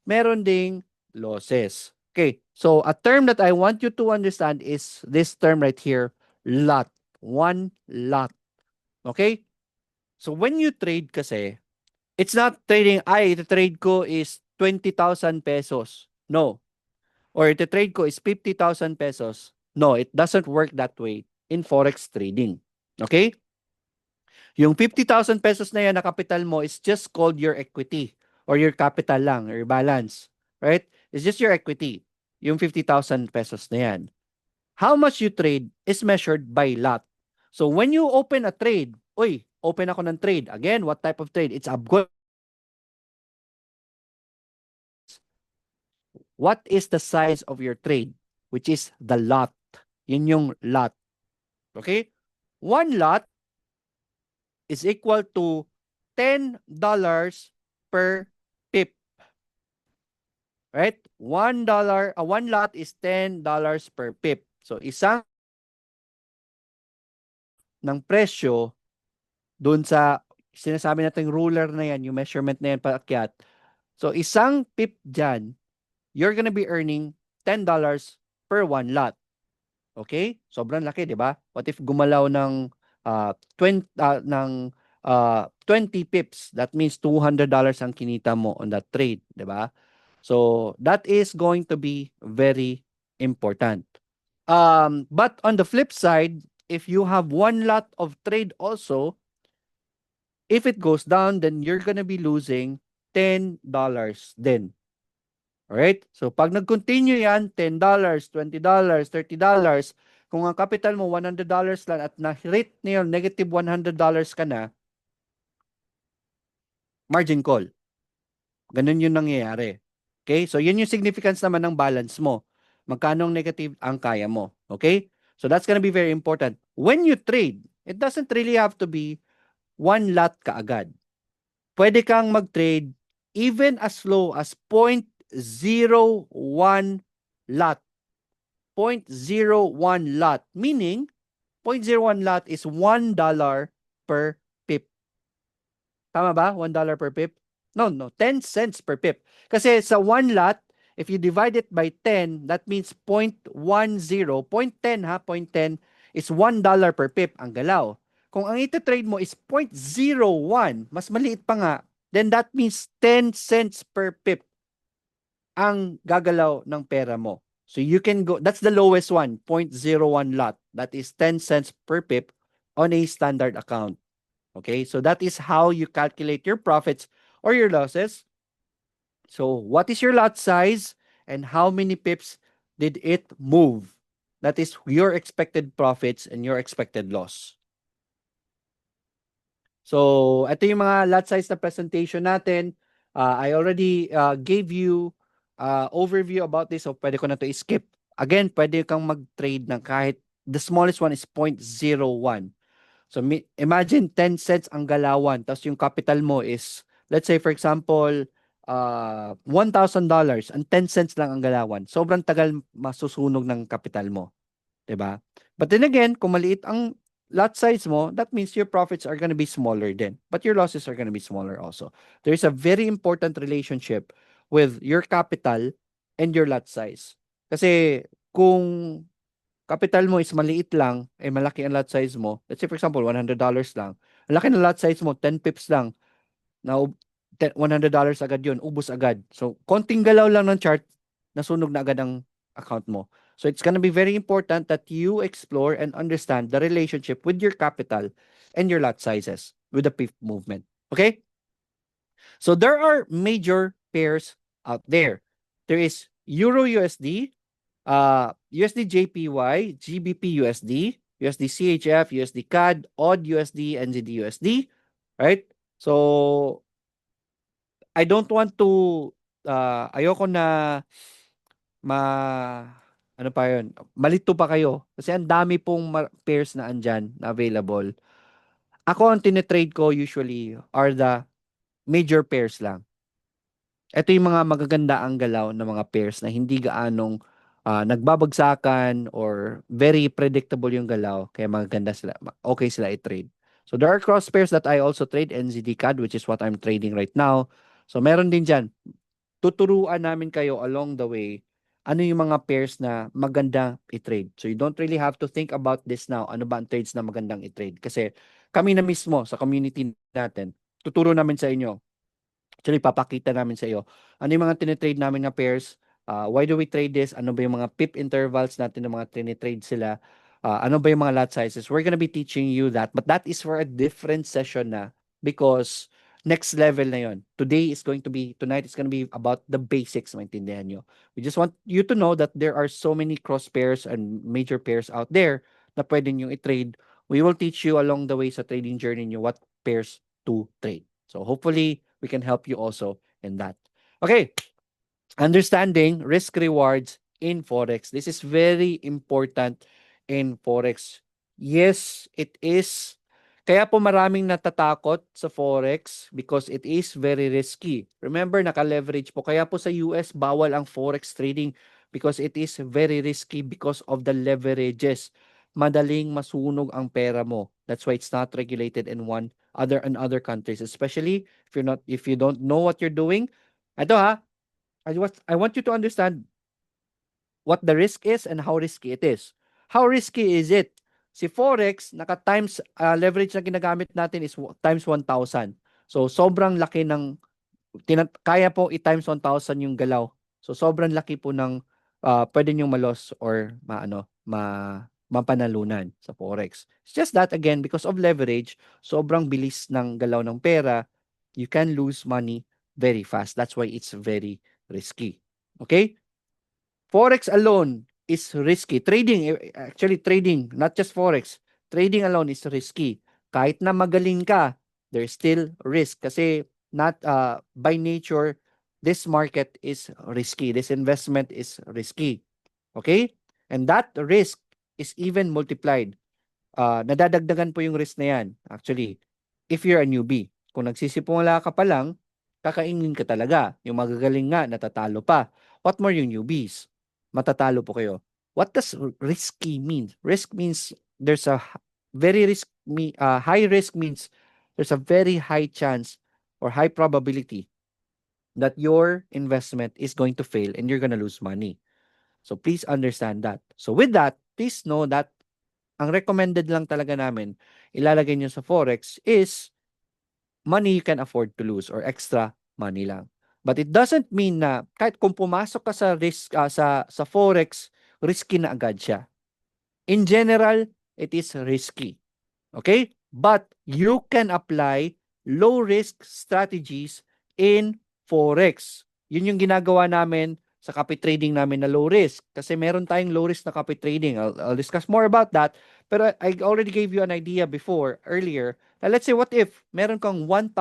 meron ding losses. Okay, so a term that I want you to understand is this term right here, lot. One lot. Okay? So when you trade kasi, it's not trading, the trade ko is 20,000 pesos. No. Or the trade ko is 50,000 pesos. No, it doesn't work that way in Forex trading. Okay? Yung 50,000 pesos na yan na capital mo is just called your equity or your capital lang or balance. Right? It's just your equity. yung 50,000 pesos na yan. How much you trade is measured by lot. So when you open a trade, open ako ng trade. Again, what type of trade? It's upgoing. What is the size of your trade? Which is the lot. Yun yung lot. Okay? One lot is equal to $10 per pip. Right? $1, one lot is $10 per pip. So isang ng presyo doon sa sinasabi nating ruler na yan, yung measurement na yan paakyat. So isang pip dyan, you're gonna be earning $10 per one lot. Okay? Sobrang laki, di ba? What if gumalaw ng 20 pips? That means $200 ang kinita mo on that trade, di ba? So that is going to be very important. But on the flip side, if you have one lot of trade also, if it goes down, then you're gonna be losing $10 din. Alright? So pag nag-continue yan, $10, $20, $30, kung ang capital mo $100 lang at na-rate na yun, negative $100 ka na, margin call. Ganun yung nangyayari. Okay? So yun yung significance naman ng balance mo. Magkano ang negative ang kaya mo. Okay? So that's gonna be very important. When you trade, it doesn't really have to be one lot kaagad. Pwede kang mag-trade even as low as 0.01 lot. 0.01 lot. Meaning, 0.01 lot is $1 per pip. Tama ba? $1 per pip? No, 10 cents per pip. Kasi sa 1 lot, if you divide it by 10, that means 0.10, 0.10 ha, 0.10 is $1 per pip ang galaw. Kung ang ito-trade mo is 0.01, mas maliit pa nga, then that means 10 cents per pip ang gagalaw ng pera mo. So you can go, that's the lowest one, 0.01 lot. That is 10 cents per pip on a standard account. Okay, so that is how you calculate your profits or your losses. So what is your lot size and how many pips did it move? That is your expected profits and your expected loss. So ito yung mga lot size na presentation natin. I already gave you overview about this, so pwede ko na to skip. Again, pwede kang mag-trade ng kahit the smallest one is 0.01. So imagine 10 cents ang galawan, tapos yung capital mo is, let's say for example, $1,000 and 10 cents lang ang galawan. Sobrang tagal masusunog ng capital mo. 'Di ba? But then again, kung maliit ang lot size mo, that means your profits are going to be smaller then. But your losses are going to be smaller also. There is a very important relationship with your capital and your lot size. Kasi kung capital mo is maliit lang, malaki ang lot size mo. Let's say for example, $100 lang. Ang laki ng lot size mo, 10 pips lang. Now, $100 agad yun, ubos agad. So, konting galaw lang ng chart, nasunog na agad ang account mo. So, it's gonna be very important that you explore and understand the relationship with your capital and your lot sizes with the PIF movement. Okay? So, there are major pairs out there. There is Euro USD, USD JPY, GBP USD, USD CHF, USD CAD, OD USD, NZD USD, right? So I don't want to ayoko na ano pa yun, malito pa kayo kasi ang dami pong pairs na andyan na available. Ako ang tinitrade ko usually are the major pairs lang. Ito yung mga magaganda ang galaw ng mga pairs na hindi gaanong nagbabagsakan or very predictable yung galaw kaya magaganda sila, okay sila i-trade. So there are cross pairs that I also trade, NZD CAD, which is what I'm trading right now. So meron din dyan. Tuturuan namin kayo along the way ano yung mga pairs na maganda i-trade. So you don't really have to think about this now. Ano ba ang trades na magandang i-trade? Kasi kami na mismo sa community natin, tuturo namin sa inyo. Actually, papakita namin sa iyo ano yung mga tinitrade namin na pairs, why do we trade this, ano ba yung mga pip intervals natin ng mga tinitrade sila, ano ba yung mga lot sizes. We're gonna be teaching you that, but that is for a different session na because Next level na yon. Tonight is going to be about the basics, maintindihan nyo. We just want you to know that there are so many cross pairs and major pairs out there na pwede nyo i-trade. We will teach you along the way sa trading journey nyo what pairs to trade. So hopefully, we can help you also in that. Okay, understanding risk rewards in Forex. This is very important in Forex. Yes, it is. Kaya po maraming natatakot sa Forex because it is very risky. Remember, naka-leverage po. Kaya po sa US, bawal ang Forex trading because it is very risky because of the leverages. Madaling masunog ang pera mo. That's why it's not regulated in other countries, especially if you don't know what you're doing. Ito ha, I want you to understand what the risk is and how risky it is. How risky is it? Si Forex, naka-times leverage na ginagamit natin is times 1,000. So, sobrang laki ng, kaya po i-times 1,000 yung galaw. So, sobrang laki po ng pwede nyong malos or mapanalunan sa Forex. It's just that, again, because of leverage, sobrang bilis ng galaw ng pera, you can lose money very fast. That's why it's very risky. Okay? Forex alone is risky. Actually trading, not just Forex. Trading alone is risky. Kahit na magaling ka, there's still risk. Kasi by nature, this market is risky. This investment is risky. Okay? And that risk is even multiplied. Nadadagdagan po yung risk na yan. Actually, if you're a newbie. Kung nagsisimula ka pa lang, kakaingin ka talaga. Yung magagaling nga, natatalo pa. What more yung newbies? Matatalo po kayo. What does risky mean? Risk means there's a high risk means there's a very high chance or high probability that your investment is going to fail and you're going to lose money. So please understand that. So with that, please know that ang recommended lang talaga namin ilalagay nyo sa Forex is money you can afford to lose or extra money lang. But it doesn't mean na kahit kung pumasok ka sa risk sa Forex, risky na agad siya. In general, it is risky. Okay? But you can apply low risk strategies in Forex. Yun yung ginagawa namin sa copy trading namin na low risk. Kasi meron tayong low risk na copy trading. I'll discuss more about that. Pero I already gave you an idea earlier. Now, let's say, what if meron kang $1,000?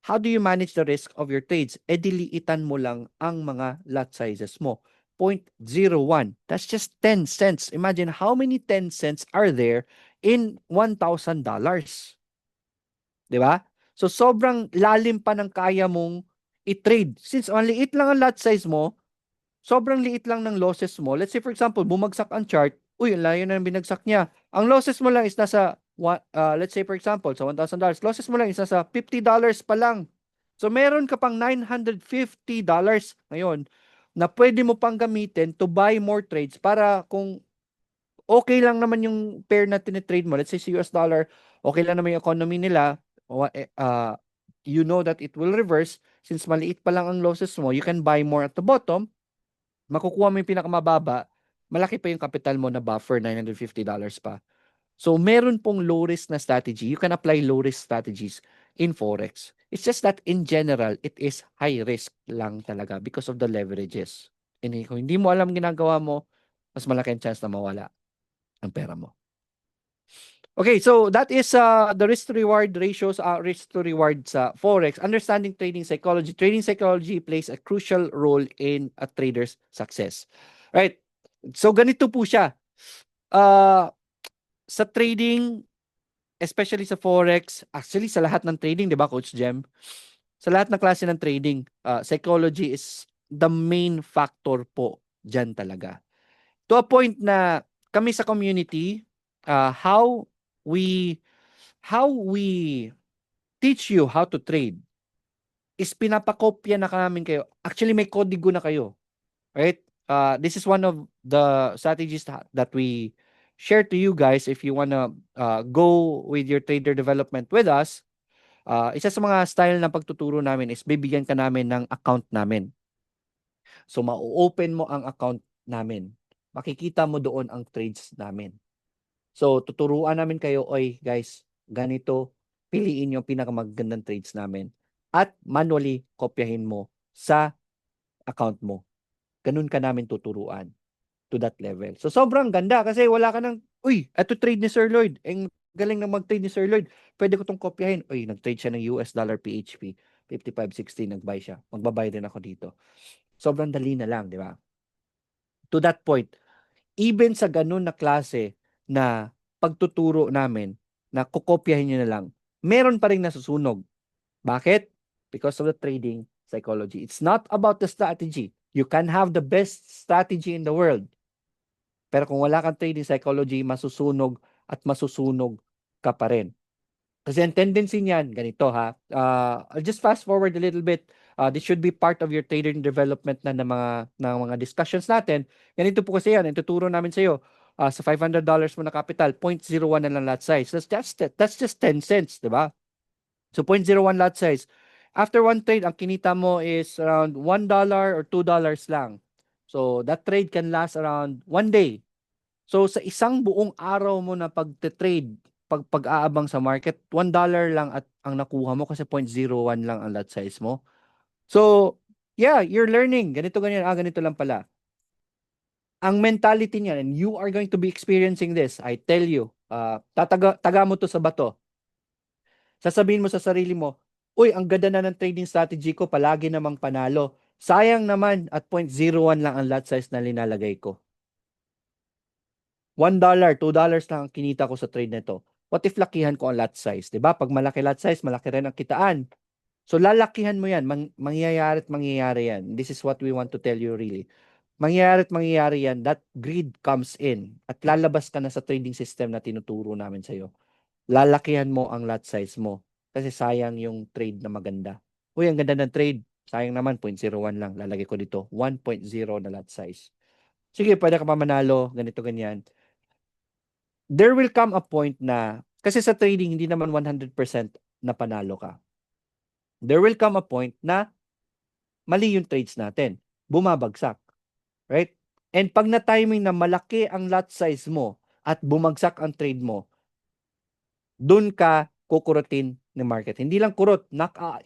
How do you manage the risk of your trades? Diliitan mo lang ang mga lot sizes mo. 0.01. That's just 10 cents. Imagine how many 10 cents are there in $1,000. Di ba? So, sobrang lalim pa ng kaya mong i-trade. Since ang liit lang ang lot size mo, sobrang liit lang ng losses mo. Let's say, for example, bumagsak ang chart. Uy, ang layo na ng binagsak niya. Ang losses mo lang is nasa, let's say, for example, sa $1,000, losses mo lang is nasa $50 pa lang. So, meron ka pang $950 ngayon na pwede mo pang gamitin to buy more trades para kung okay lang naman yung pair na tinitrade mo, let's say sa US dollar, okay lang naman yung economy nila, you know that it will reverse, since maliit pa lang ang losses mo, you can buy more at the bottom, makukuha mo yung pinakamababa, malaki pa yung capital mo na buffer, $950 pa. So, meron pong low risk na strategy. You can apply low risk strategies in Forex. It's just that in general, it is high risk lang talaga because of the leverages. And kung hindi mo alam ginagawa mo, mas malaki ang chance na mawala ang pera mo. Okay, so that is the risk to reward ratios, risk to reward sa Forex. Understanding trading psychology. Trading psychology plays a crucial role in a trader's success. Right? So ganito po siya. Sa trading, especially sa Forex, actually sa lahat ng trading, di ba, Coach Jem? Sa lahat ng klase ng trading, psychology is the main factor po dyan talaga. To a point na kami sa community, how we teach you how to trade is pinapakopya na namin kayo. Actually, may kodigo na kayo. Right? This is one of the strategies that we share to you guys if you wanna go with your trader development with us. Isa sa mga style ng pagtuturo namin is bibigyan ka namin ng account namin. So, ma-open mo ang account namin. Makikita mo doon ang trades namin. So, tuturuan namin kayo, oy guys, ganito piliin yung pinakamagandang trades namin at manually kopyahin mo sa account mo. Ganun ka namin tuturuan to that level. So sobrang ganda kasi wala ka nang, uy, eto trade ni Sir Lloyd. Ang galing na mag-trade ni Sir Lloyd. Pwede ko tong kopyahin. Uy, nag-trade siya ng US dollar PHP. 55.60 nag-buy siya. Magbabay din ako dito. Sobrang dali na lang, di ba? To that point, even sa ganun na klase na pagtuturo namin na kukopyahin nyo na lang, meron pa rin nasusunog. Bakit? Because of the trading psychology. It's not about the strategy. You can have the best strategy in the world. Pero kung wala kang trading psychology, masusunog at masusunog ka pa rin. Kasi ang tendency niyan, ganito ha. I'll just fast forward a little bit. This should be part of your trading development na ng mga discussions natin. Ganito po kasi yan. Ituturo namin sa iyo. Sa $500 mo na capital, 0.01 na lang lot size. That's just 10 cents, di ba? So 0.01 lot size. After one trade, ang kinita mo is around $1 or $2 lang. So that trade can last around 1 day. So sa isang buong araw mo na pag-trade, pag-aabang sa market, $1 lang at ang nakuha mo kasi 0.01 lang ang lot size mo. So, yeah, you're learning. Ganito, ganyan. Ganito lang pala. Ang mentality niyan, and you are going to be experiencing this, I tell you, taga mo to sa bato. Sasabihin mo sa sarili mo, uy, ang ganda na ng trading strategy ko, palagi namang panalo. Sayang naman at 0.01 lang ang lot size na linalagay ko. $1, $2 lang ang kinita ko sa trade nito. What if lakihan ko ang lot size? 'Di ba? Pag malaki lot size, malaki rin ang kitaan. So lalakihan mo 'yan, mangyayari at mangyayari 'yan. This is what we want to tell you really. Mangyayari at mangyayari 'yan. That greed comes in at lalabas ka na sa trading system na tinuturo namin sa iyo. Lalakihan mo ang lot size mo kasi sayang yung trade na maganda. Uy, ang ganda ng trade. Sayang naman 0.01 lang. Lalagay ko dito 1.0 na lot size. Sige, pwede ka pa manalo, ganito ganyan. There will come a point na, kasi sa trading, hindi naman 100% na panalo ka. There will come a point na mali yung trades natin. Bumabagsak. Right? And pag na-timing na malaki ang lot size mo at bumagsak ang trade mo, dun ka kukurutin ng market. Hindi lang kurot,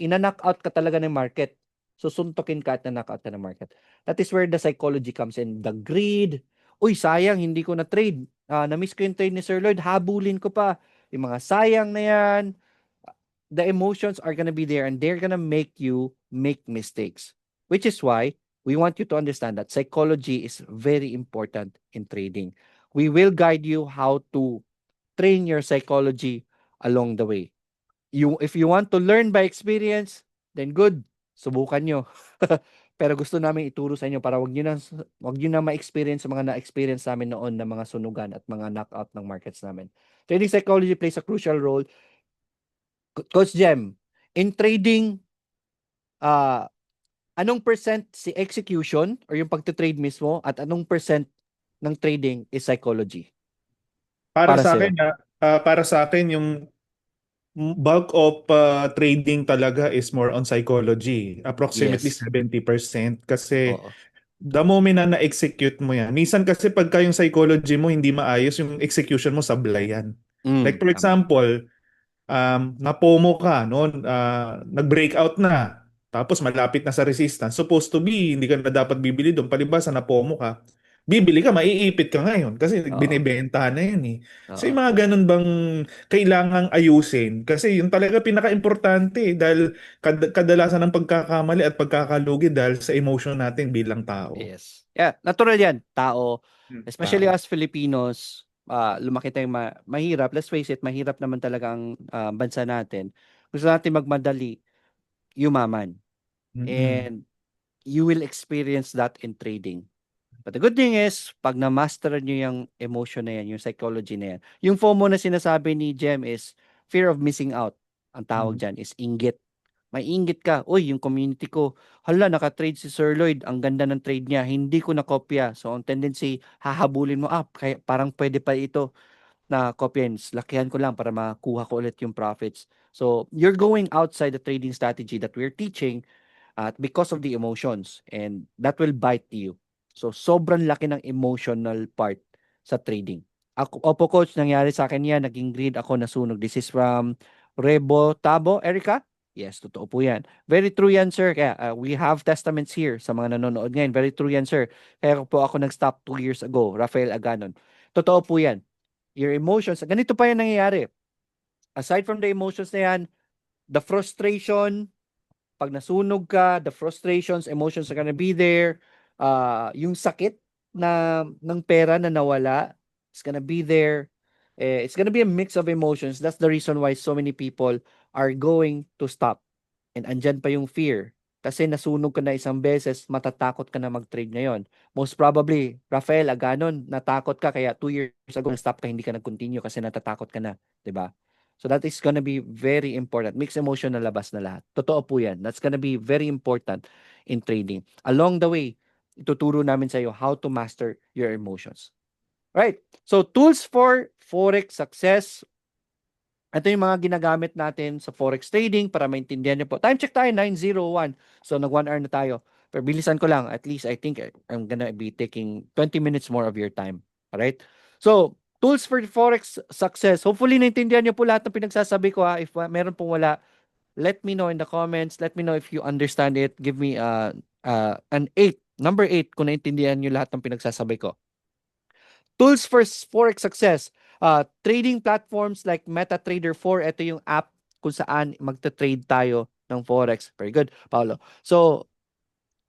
ina-knock out ka talaga ng market. Susuntukin ka at na-knock out ka ng market. That is where the psychology comes in. The greed. Uy, sayang, hindi ko na-trade. Na-miss ko yung trade ni Sir Lloyd, habulin ko pa. Yung mga sayang na yan, the emotions are gonna be there and they're gonna make you make mistakes. Which is why we want you to understand that psychology is very important in trading. We will guide you how to train your psychology along the way. If you want to learn by experience, then good, subukan nyo. Pero gusto namin ituro sa inyo para wag nyo na ma-experience sa mga na-experience namin noon na mga sunugan at mga knockout ng markets namin. Trading psychology plays a crucial role. Coach Jem, in trading, anong percent si execution or yung pagte-trade mismo at anong percent ng trading is psychology? Para Para sa sa'yo. akin, para sa akin yung bulk of trading talaga is more on psychology. Approximately Yes. 70% kasi Oo. the moment na na-execute mo yan. Minsan kasi pagka yung psychology mo hindi maayos, yung execution mo sablay yan. Like for Tama. example, na-FOMO ka, no? Nag-breakout na. Tapos malapit na sa resistance. Supposed to be, hindi ka na dapat bibili doon. Palibasa, na-FOMO ka. Bibili ka, maiipit ka ngayon kasi Oo. binibenta na yun eh. So Oo. yung mga ganun bang kailangang ayusin? Kasi yung talaga pinaka-importante dahil kadalasan ng pagkakamali at pagkakalugi dahil sa emotion natin bilang tao. Yes. Yeah, natural yan. Tao, especially Tao. as Filipinos, lumaki tayong mahirap. Let's face it, mahirap naman talaga ang bansa natin. Gusto natin magmadali, yumaman. Mm-mm. And you will experience that in trading. But the good thing is, pag na-master nyo yung emotion na yan, yung psychology na yan, yung FOMO na sinasabi ni Jem is fear of missing out. Ang tawag dyan is inggit. May inggit ka, uy, yung community ko, hala, naka-trade si Sir Lloyd, ang ganda ng trade niya, hindi ko nakopya. So, ang tendency, hahabulin mo up, kaya parang pwede pa ito na kopyahin. Lakihan ko lang para makuha ko ulit yung profits. So, you're going outside the trading strategy that we're teaching because of the emotions and that will bite you. So, sobrang laki ng emotional part sa trading. Opo, coach, nangyari sa akin yan, naging greed ako, nasunog. This is from Rebo Tabo, Erica? Yes, totoo po yan. Very true yan, sir. Kaya we have testaments here sa mga nanonood ngayon. Very true yan, sir. Kaya po ako nag-stop 2 years ago, Rafael Aganon. Totoo po yan. Your emotions, ganito pa yan nangyayari. Aside from the emotions na yan, the frustration, pag nasunog ka, the frustrations, emotions are gonna be there. Yung sakit ng pera na nawala, it's gonna be there. It's gonna be a mix of emotions. That's the reason why so many people are going to stop. And andyan pa yung fear. Kasi nasunog ka na isang beses, matatakot ka na mag-trade ngayon. Most probably, Rafael, ganon, natakot ka, kaya 2 years ago, stop ka, hindi ka nag-continue kasi natatakot ka na. 'Di ba? So that is gonna be very important. Mixed emotion na labas na lahat. Totoo po yan. That's gonna be very important in trading. Along the way, ituturo namin sa iyo how to master your emotions. Right. So tools for Forex success. Ito yung mga ginagamit natin sa Forex trading para maintindihan niyo po. Time check tayo, 9:01. So nag 1 hour na tayo. Pero bilisan ko lang. At least I think I'm gonna be taking 20 minutes more of your time. Alright? So, tools for Forex success. Hopefully, naintindihan niyo po lahat ng pinagsasabi ko ha. If meron pong wala, let me know in the comments. Let me know if you understand it. Give me an 8. Number 8 kung naintindihan niyo lahat ng pinagsasabi ko. Tools for Forex success. Trading platforms like MetaTrader 4, ito yung app kung saan magta-trade tayo ng Forex. Very good, Paolo. So,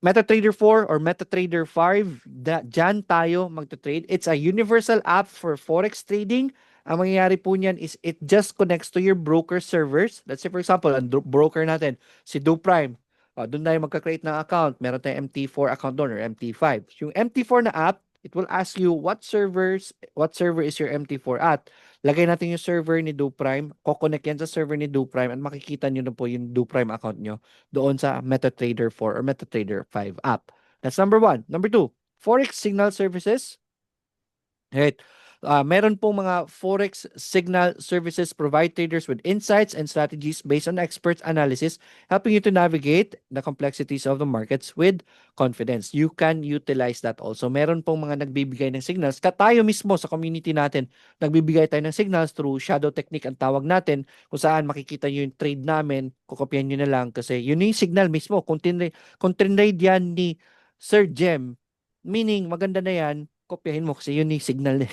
MetaTrader 4 or MetaTrader 5, dyan tayo magta-trade. It's a universal app for Forex trading. Ang mangyayari po niyan is it just connects to your broker servers. Let's say for example, ang broker natin, si DoPrime. Doon tayo magka-create ng account. Meron tayong MT4 account doon or MT5. Yung MT4 na app, it will ask you what server is your MT4 at. Lagay natin yung server ni DoPrime, ko-connect yan sa server ni DoPrime at makikita nyo na po yung DoPrime account nyo doon sa MetaTrader 4 or MetaTrader 5 app. That's number 1. Number 2, Forex Signal Services. Right. Meron pong mga Forex signal services provide traders with insights and strategies based on experts' analysis, helping you to navigate the complexities of the markets with confidence. You can utilize that also. Meron pong mga nagbibigay ng signals. Tayo mismo sa community natin, nagbibigay tayo ng signals through shadow technique ang tawag natin, kung saan makikita nyo yung trade namin, kukopyahan nyo na lang kasi yun yung signal mismo. Kung tinrade yan ni Sir Jem, meaning maganda na yan, kopyahin mo kasi yun yung signal niya.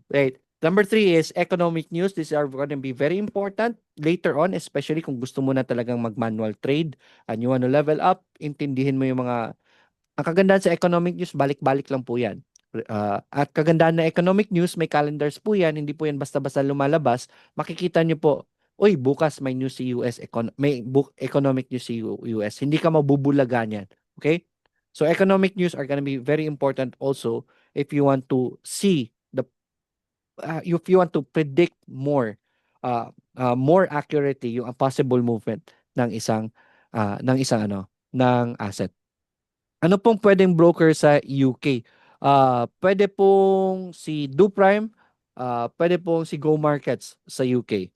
Right. Number 3 is economic news. These are going to be very important later on, especially kung gusto mo na talagang mag-manual trade and you want to level up, intindihin mo yung mga... Ang kagandahan sa economic news, balik-balik lang po yan. At kagandahan na economic news, may calendars po yan, hindi po yan basta-basta lumalabas. Makikita nyo po, uy, bukas may news si US, may economic news si US. Hindi ka mabubulaga niyan. Okay? So economic news are going to be very important also if you want to see if you want to predict more accurately yung possible movement ng isang asset. Ano pong pwedeng broker sa UK? Pwede pong si DoPrime, pwede pong si Go Markets sa UK.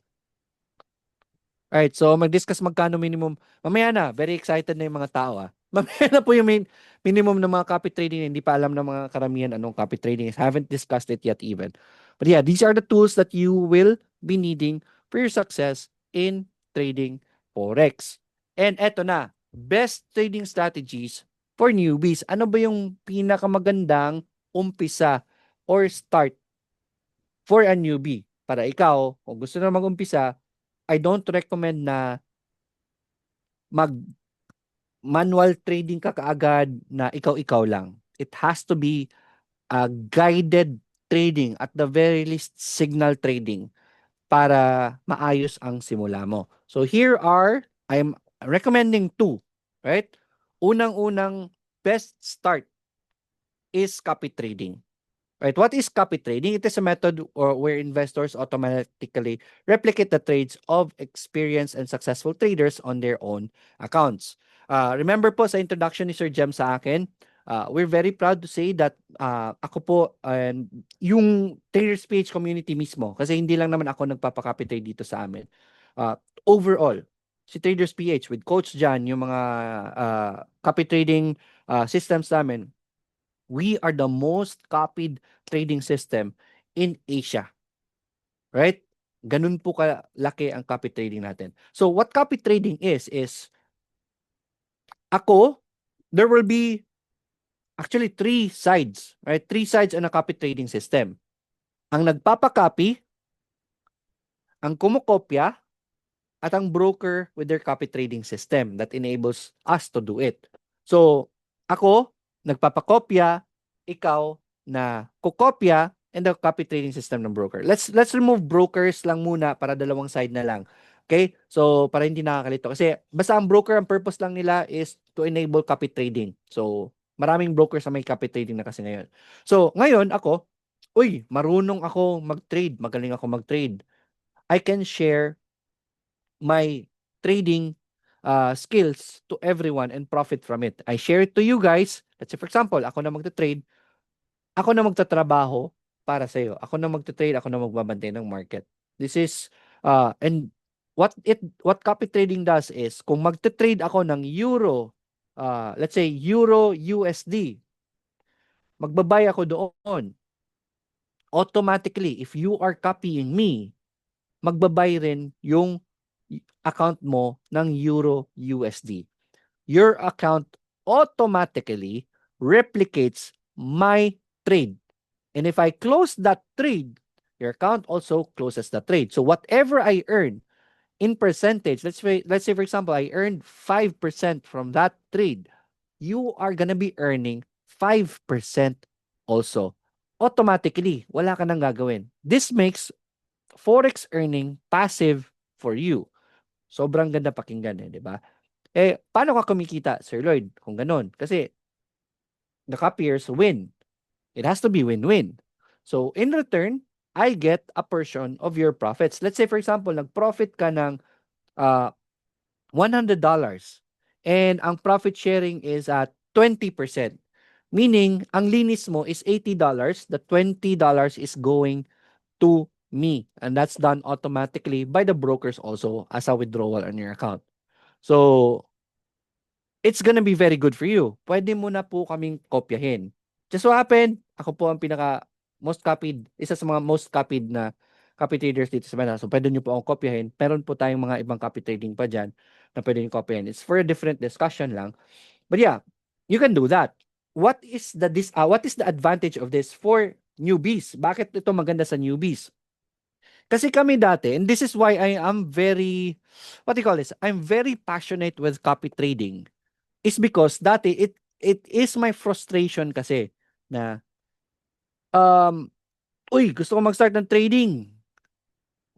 Alright, so mag-discuss magkano minimum. Mamaya na, very excited na yung mga tao Mamaya na po yung minimum ng mga copy trading. Hindi pa alam ng mga karamihan anong copy trading is. Haven't discussed it yet even. But yeah, these are the tools that you will be needing for your success in trading Forex. And eto na, best trading strategies for newbies. Ano ba yung pinakamagandang umpisa or start for a newbie? Para ikaw, kung gusto na mag-umpisa, I don't recommend na manual trading ka kaagad na ikaw-ikaw lang. It has to be a guided trading, at the very least signal trading, para maayos ang simula mo. So here I'm recommending 2, right? Unang-unang best start is copy trading. Right? What is copy trading? It is a method where investors automatically replicate the trades of experienced and successful traders on their own accounts. Remember po sa introduction ni Sir Jem sa akin, we're very proud to say that ako po, yung Traders PH community mismo, kasi hindi lang naman ako nagpapakopy trade dito sa amin. Overall, si Traders PH with Coach Jan, yung mga copy trading systems namin, we are the most copied trading system in Asia. Right? Ganun po kalaki ang copy trading natin. So what copy trading is ako, there will be actually three sides, right? Three sides on a copy trading system. Ang nagpapakopy, ang kumokopya, at ang broker with their copy trading system that enables us to do it. So, ako, nagpapakopya, ikaw na kukopya, and the copy trading system ng broker. Let's remove brokers lang muna para dalawang side na lang. Okay? So, para hindi nakakalito. Kasi basta ang broker, ang purpose lang nila is to enable copy trading. So, maraming brokers na may copy trading na kasi ngayon. So, ngayon ako, uy, marunong ako mag-trade, magaling ako mag-trade. I can share my trading skills to everyone and profit from it. I share it to you guys. Let's say for example, ako na magta-trade, ako na magtatrabaho para sa iyo. Ako na magta-trade, ako na magbabantay ng market. This is and what copy trading does is kung magta-trade ako ng euro, let's say euro USD, magbabay ako doon. Automatically, if you are copying me, magbabay rin yung account mo ng euro USD. Your account automatically replicates my trade. And if I close that trade, your account also closes the trade. So whatever I earn in percentage, let's say for example, I earned 5% from that trade, you are gonna be earning 5% also. Automatically, wala ka nang gagawin. This makes Forex earning passive for you. Sobrang ganda pakinggan di ba? Paano ka kumikita, Sir Lloyd, kung ganun? Kasi the copiers win. It has to be win-win. So, in return, I get a portion of your profits. Let's say, for example, nag-profit ka ng $100 and ang profit sharing is at 20%. Meaning, ang linis mo is $80. The $20 is going to me. And that's done automatically by the brokers also as a withdrawal on your account. So, it's gonna be very good for you. Pwede mo na po kaming kopyahin. Just so happen, ako po ang most copied, isa sa mga most copied na copy traders dito sa Manila. So, pwede nyo po akong kopyahin. Meron po tayong mga ibang copy trading pa dyan na pwede nyo kopyahin. It's for a different discussion lang. But yeah, you can do that. What is the advantage of this for newbies? Bakit ito maganda sa newbies? Kasi kami dati, and this is why I am very, what do you call this? I'm very passionate with copy trading. Is because dati it is my frustration kasi na uy, gusto ko mag-start ng trading.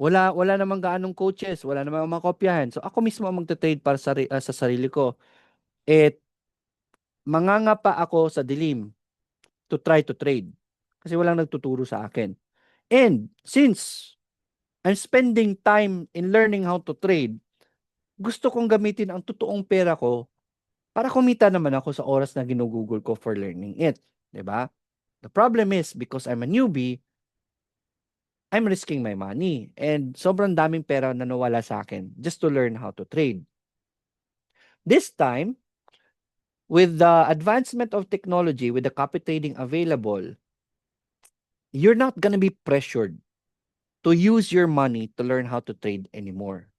Wala namang gaanong coaches, wala namang makopyahan. So ako mismo ang magte-trade para sa sarili ko. Mangangapa ako sa dilim to try to trade kasi walang nagtuturo sa akin. And since I'm spending time in learning how to trade, gusto kong gamitin ang totoong pera ko para kumita naman ako sa oras na ginugugol ko for learning it. Diba? The problem is, because I'm a newbie, I'm risking my money. And sobrang daming pera na nawala sa akin just to learn how to trade. This time, with the advancement of technology, with the copy trading available, you're not gonna be pressured to use your money to learn how to trade anymore.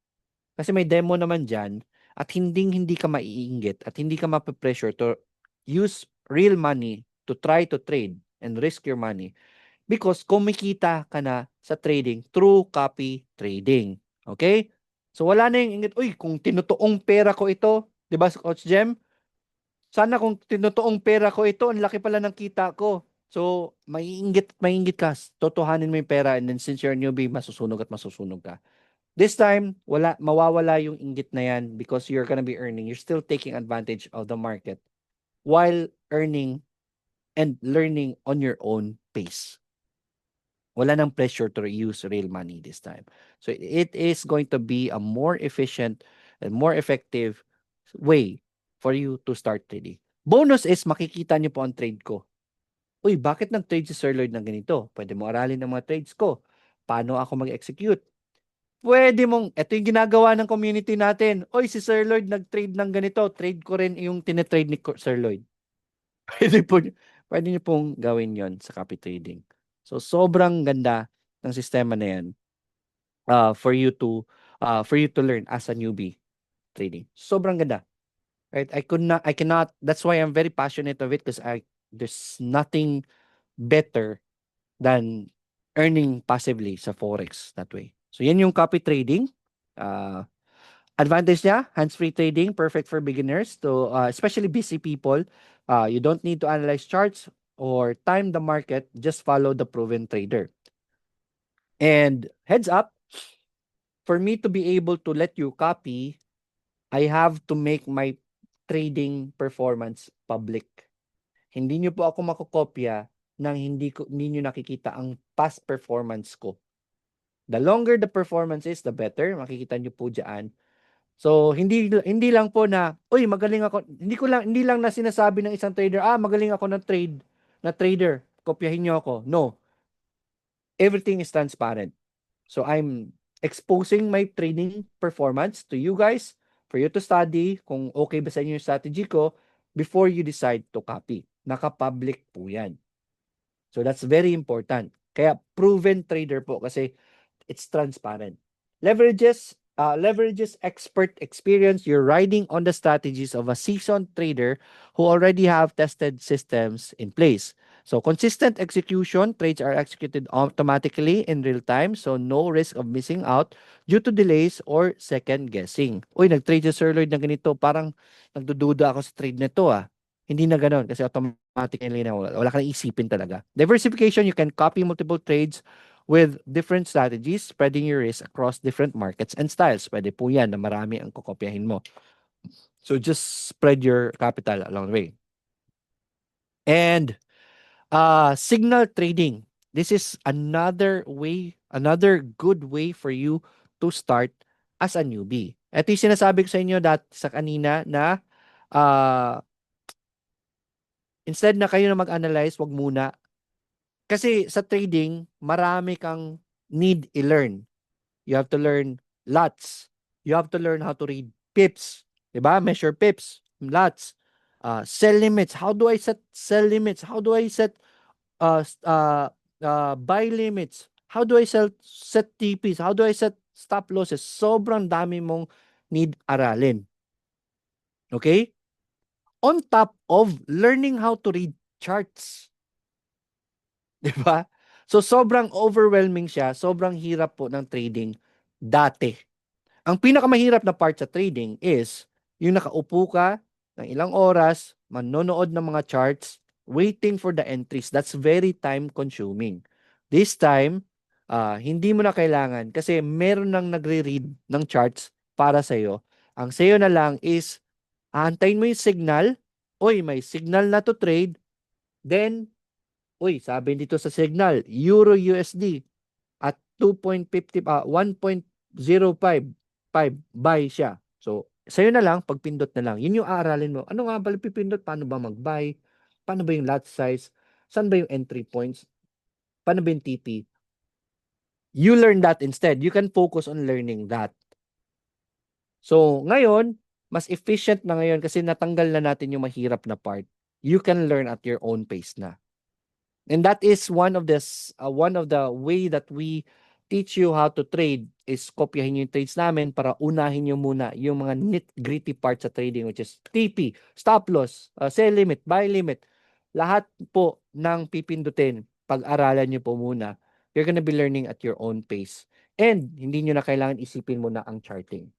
Kasi may demo naman dyan at hindi ka maiinggit at hindi ka mape-pressure to use real money to try to trade and risk your money because kumikita ka na sa trading through copy trading. Okay? So wala na yung inggit, uy, kung tinutuong pera ko ito, di ba, Coach Jem? Sana kung tinutuong pera ko ito, ang laki pala ng kita ko. So, maiinggit ka. Totohanin mo yung pera and then since you're a newbie, masusunog ka. This time, mawawala yung inggit na yan because you're gonna be earning. You're still taking advantage of the market while earning and learning on your own pace. Wala nang pressure to use real money this time. So it is going to be a more efficient and more effective way for you to start trading. Bonus is makikita niyo po ang trade ko. Uy, bakit nag-trade si Sir Lloyd ng ganito? Pwede mo aralin ng mga trades ko. Paano ako mag-execute? Pwede mong, ito yung ginagawa ng community natin. Oy, si Sir Lloyd nag-trade ng ganito. Trade ko rin yung tinetrade ni Sir Lloyd. Pwede niyo pong gawin yon sa copy trading. So, sobrang ganda ng sistema na yan. for you to learn as a newbie trading. Sobrang ganda. Right? I cannot, that's why I'm very passionate of it, because there's nothing better than earning passively sa Forex that way. So yan yung copy trading. Uh, Advantage niya, hands-free trading, perfect for beginners, to especially busy people. You don't need to analyze charts or time the market, just follow the proven trader. And heads up, for me to be able to let you copy, I have to make my trading performance public. Hindi nyo po ako makokopya nang hindi nyo nakikita ang past performance ko. The longer the performance is, the better. Makikita nyo po dyan. So, hindi lang po na, uy, magaling ako. Hindi lang na sinasabi ng isang trader, magaling ako na trader. Kopyahin nyo ako. No. Everything is transparent. So, I'm exposing my trading performance to you guys for you to study kung okay ba sa inyo yung strategy ko before you decide to copy. Naka-public po yan. So, that's very important. Kaya proven trader po kasi it's transparent. Leverages expert experience. You're riding on the strategies of a seasoned trader who already have tested systems in place. So consistent execution, trades are executed automatically in real time, so no risk of missing out due to delays or second guessing. Uy, nag-trade si Sir Lloyd na ganito, parang nagdududa ako sa trade nito ah. Hindi na ganoon kasi automatically na wala ka nang isipin talaga. Diversification, you can copy multiple trades with different strategies, spreading your risk across different markets and styles. Pwede po yan na marami ang kokopyahin mo. So just spread your capital along the way. And signal trading. This is another good way for you to start as a newbie. Ito yung sinasabi ko sa inyo sa kanina na instead na kayo na mag-analyze, wag muna. Kasi sa trading, marami kang need i-learn. You have to learn lots. You have to learn how to read pips. Diba? Measure pips, lots. Sell limits. How do I set sell limits? How do I set buy limits? How do I set TPs? How do I set stop losses? Sobrang dami mong need aralin. Okay? On top of learning how to read charts. Diba? So, sobrang overwhelming siya. Sobrang hirap po ng trading dati. Ang pinakamahirap na part sa trading is yung nakaupo ka ng ilang oras, manonood ng mga charts, waiting for the entries. That's very time consuming. This time, hindi mo na kailangan kasi meron nang nagre-read ng charts para sa'yo. Ang sa'yo na lang is, aantayin mo yung signal, oy, may signal na to trade, then, uy, sabi dito sa signal, Euro USD at 1.05 buy siya. So, sa'yo na lang, pagpindot na lang. Yun yung aaralin mo. Ano nga ba pipindot? Paano ba mag-buy? Paano ba yung lot size? Saan ba yung entry points? Paano ba yung TP? You learn that instead. You can focus on learning that. So, ngayon, mas efficient na ngayon kasi natanggal na natin yung mahirap na part. You can learn at your own pace na. And that is one of the way that we teach you how to trade is kopyahin yung trades namin para unahin nyo muna yung mga nit-gritty parts sa trading, which is TP, stop loss, sell limit, buy limit. Lahat po ng pipindutin, pag-aralan nyo po muna. You're gonna be learning at your own pace. And hindi nyo na kailangan isipin muna ang charting.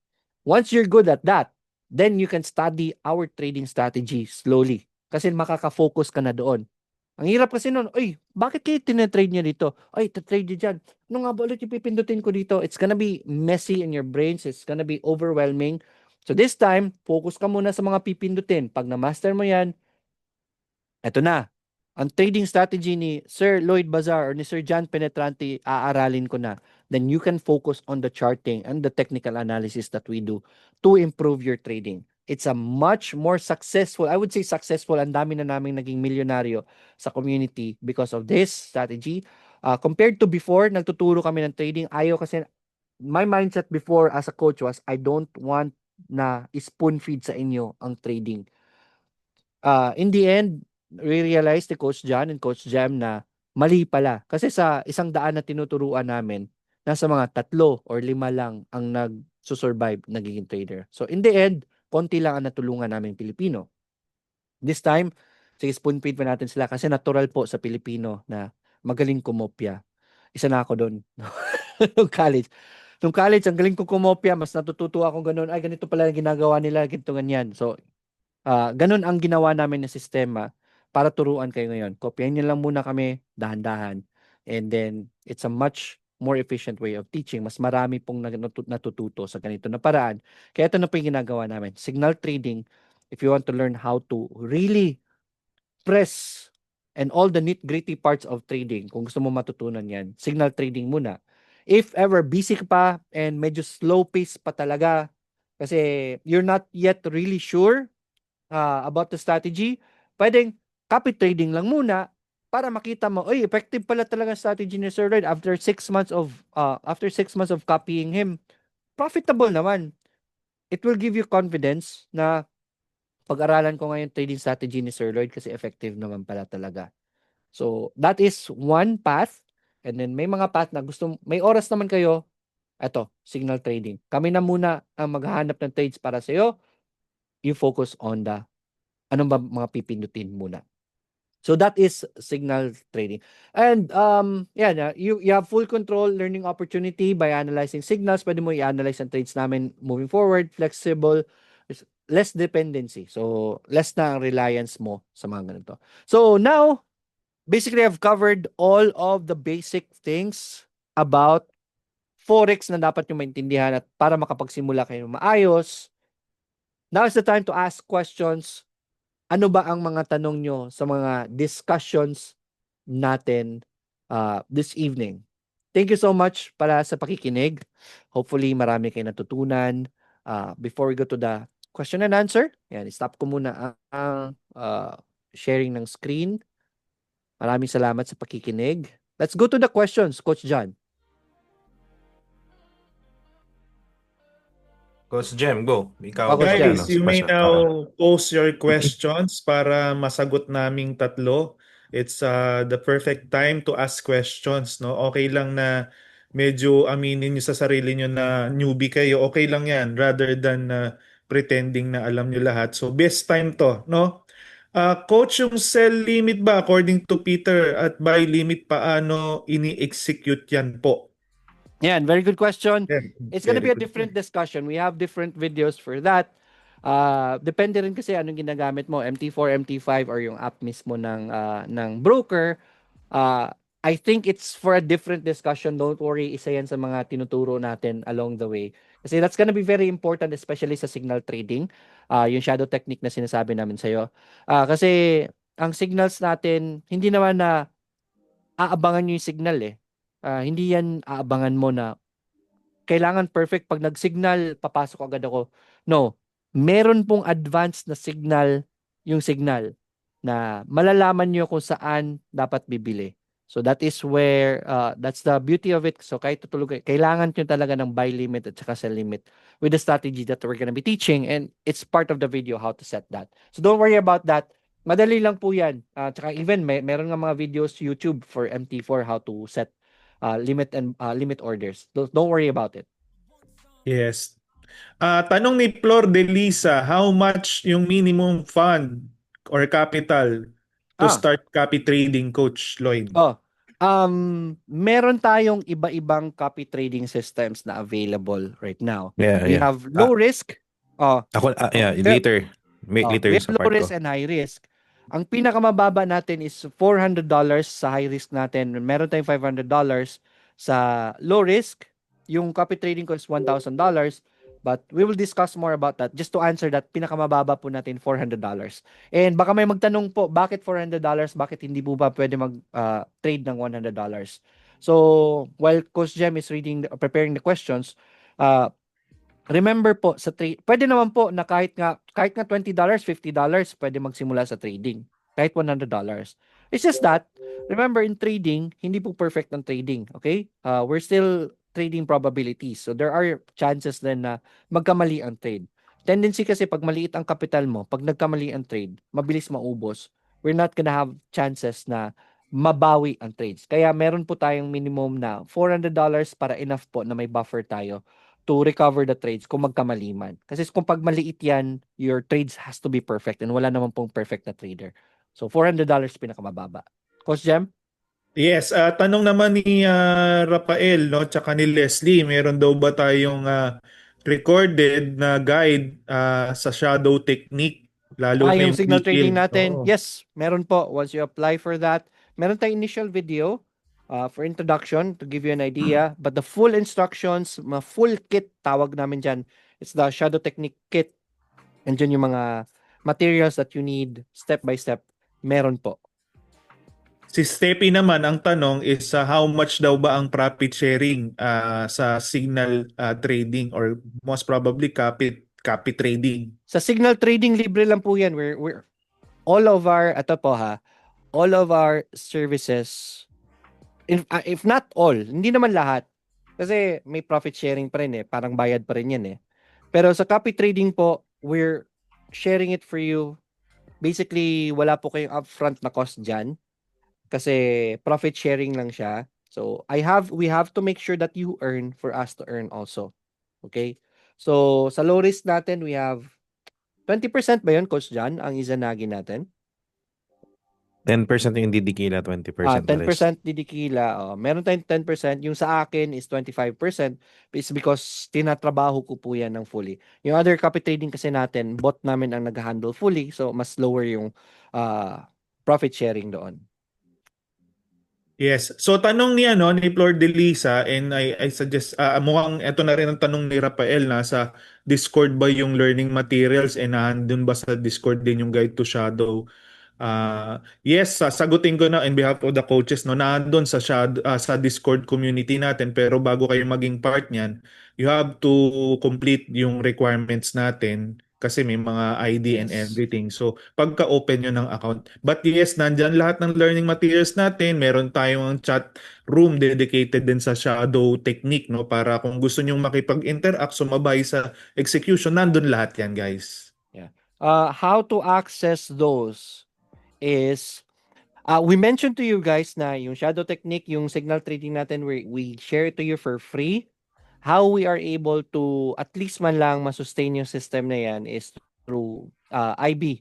Once you're good at that, then you can study our trading strategy slowly. Kasi makaka-focus ka na doon. Ang hirap kasi nun, uy, bakit kayo tinetrade niya dito? Ay, titrade niya dyan. Ano nga ba ulit yung pipindutin ko dito? It's gonna be messy in your brains. It's gonna be overwhelming. So this time, focus ka muna sa mga pipindutin. Pag na-master mo yan, eto na. Ang trading strategy ni Sir Lloyd Bazar or ni Sir John Penetrante, aaralin ko na. Then you can focus on the charting and the technical analysis that we do to improve your trading. It's a much more successful, I would say successful, ang dami na naming naging milyonaryo sa community because of this strategy. Compared to before, nagtuturo kami ng trading, ayaw kasi, my mindset before as a coach was, I don't want na spoon feed sa inyo ang trading. In the end, we realized ni Coach John and Coach Jam na mali pala. Kasi sa 100 na tinuturuan namin, nasa mga 3 or 5 lang ang nag-survive, nagiging trader. So in the end, konti lang ang natulungan namin Pilipino. This time, sige, spoon feed pa natin sila kasi natural po sa Pilipino na magaling kumopya. Isa na ako doon. Nung college. Nung college, ang galing ko kumopya, mas natututo ako ganun. Ay, ganito pala yung ginagawa nila, ganito ganyan. So, ganun ang ginawa namin na sistema para turuan kayo ngayon. Kopyahin niyo lang muna kami, dahan-dahan. And then, it's a much more efficient way of teaching. Mas marami pong natututo sa ganito na paraan. Kaya ito na po yung ginagawa namin. Signal trading, if you want to learn how to really press and all the nitty-gritty parts of trading, kung gusto mo matutunan yan, signal trading muna. If ever busy ka pa and medyo slow pace pa talaga, kasi you're not yet really sure about the strategy, pwedeng copy trading lang muna para makita mo, oy, effective pala talaga strategy ni Sir Lloyd after 6 months of copying him. Profitable naman. It will give you confidence na pag-aralan ko ngayon trading strategy ni Sir Lloyd kasi effective naman pala talaga. So, that is one path. And then may mga path na may oras naman kayo, eto, signal trading. Kami na muna ang maghahanap ng trades para sa iyo. You focus on anong ba mga pipindutin muna. So that is signal trading. And you have full control, learning opportunity by analyzing signals. Pwede mo i-analyze ang trades namin moving forward, flexible, less dependency. So less na ang reliance mo sa mga ganito. So now, basically I've covered all of the basic things about Forex na dapat nyo maintindihan at para makapagsimula kayo maayos. Now is the time to ask questions. Ano ba ang mga tanong nyo sa mga discussions natin this evening? Thank you so much para sa pakikinig. Hopefully, marami kayo natutunan. Before we go to the question and answer, yan, stop ko muna ang sharing ng screen. Maraming salamat sa pakikinig. Let's go to the questions, Coach John. Coach Jem, go. Ikaw. Coach Jem. Guys, you may now post your questions para masagot naming tatlo. It's the perfect time to ask questions, no? Okay lang na medyo aminin niyo sa sarili niyo na newbie kayo. Okay lang 'yan rather than pretending na alam niyo lahat. So best time to, no? Coach, yung sell limit ba according to Peter at buy limit paano ini-execute yan po? Yeah, very good question. Yeah, It's gonna very be a good. different discussion. We have different videos for that. Depende rin kasi anong ginagamit mo, MT4, MT5 or yung app mismo ng broker. I think it's for a different discussion. Don't worry, isa yan sa mga tinuturo natin along the way. Kasi that's gonna be very important, especially sa signal trading. Yung shadow technique na sinasabi namin sa'yo. Kasi ang signals natin, hindi naman na aabangan nyo yung signal eh. Hindi yan aabangan mo na kailangan perfect pag nag-signal, papasok agad ako. No. Meron pong advanced na signal yung signal na malalaman nyo kung saan dapat bibili. So that is where, that's the beauty of it. So kahit tutulog, kailangan nyo talaga ng buy limit at saka sell limit with the strategy that we're gonna be teaching, and it's part of the video how to set that. So don't worry about that. Madali lang po yan. Tsaka even meron nga mga videos YouTube for MT4 how to set limit and limit orders. Don't worry about it. Yes. Tanong ni Flor de Lisa, how much yung minimum fund or capital to start copy trading, Coach Lloyd? Meron tayong iba-ibang copy trading systems na available right now. Yeah, We have low risk. Later. We Later have sa low part risk ko. and high risk. Ang pinakamababa natin is $400 sa high risk natin. Meron tayong $500 sa low risk. Yung copy trading ko is $1,000. But we will discuss more about that. Just to answer that, pinakamababa po natin $400. And baka may magtanong po, bakit $400? Bakit hindi po ba pwede mag-trade ng $100? So, while Coach Jem is preparing the questions, remember po sa trade, pwede naman po na kahit nga $20, $50, pwede magsimula sa trading. Kahit $100. It's just that, remember in trading, hindi po perfect ang trading, okay? We're still trading probabilities. So there are chances then na magkamali ang trade. Tendency kasi pag maliit ang capital mo, pag nagkamali ang trade, mabilis maubos. We're not gonna have chances na mabawi ang trades. Kaya meron po tayong minimum na $400 para enough po na may buffer tayo to recover the trades kung magkamali man. Kasi kung pag maliit yan, your trades has to be perfect and wala naman pong perfect na trader. So $400 pinakamababa. Coach Jem? Yes, tanong naman ni Rafael, no, tsaka ni Leslie, meron daw ba tayong recorded na guide sa shadow technique, lalo na Yung yung signal trading pre-yield? natin, Oo. yes, meron po. Once you apply for that, meron tayong initial video for introduction to give you an idea. But the full instructions, full kit, tawag namin dyan. It's the Shadow Technique kit. And dyan yung mga materials that you need, step by step, meron po. Si Steffi naman, ang tanong is how much daw ba ang profit sharing sa signal trading or most probably copy trading? Sa signal trading, libre lang po yan. We're all of our, ito po ha, all of our services, if not all, hindi naman lahat. Kasi may profit sharing pa rin eh. Parang bayad pa rin yan eh. Pero sa copy trading po, we're sharing it for you. Basically, wala po kayong upfront na cost dyan. Kasi profit sharing lang siya. So, we have to make sure that you earn for us to earn also. Okay? So, sa low risk natin, we have 20% ba yun, Coach John, ang Izanagi natin? 10% yung didikila, 20% the rest. 10% didikila. Meron tayong 10%. Yung sa akin is 25%. It's because tinatrabaho ko po yan ng fully. Yung other copy trading kasi natin, bot namin ang nag-handle fully. So, mas lower yung profit sharing doon. Yes. So tanong ni ni Flor de Lisa, and I suggest mukhang ito na rin ang tanong ni Rafael, nasa Discord ba yung learning materials and nandun ba sa Discord din yung guide to shadow? Yes, sasagutin ko na in behalf of the coaches, no, nandun sa Discord community natin, pero bago kayo maging part niyan, you have to complete yung requirements natin kasi may mga ID and Yes. everything. So, pagka-open nyo ng account. But yes, nandyan lahat ng learning materials natin. Meron tayong chat room dedicated din sa shadow technique, no? Para kung gusto nyong makipag-interact, sumabay sa execution, nandun lahat yan, guys. Yeah. How to access those is we mentioned to you guys na yung shadow technique, yung signal trading natin, we share it to you for free. How we are able to at least man lang masustain yung system na yan is through IB,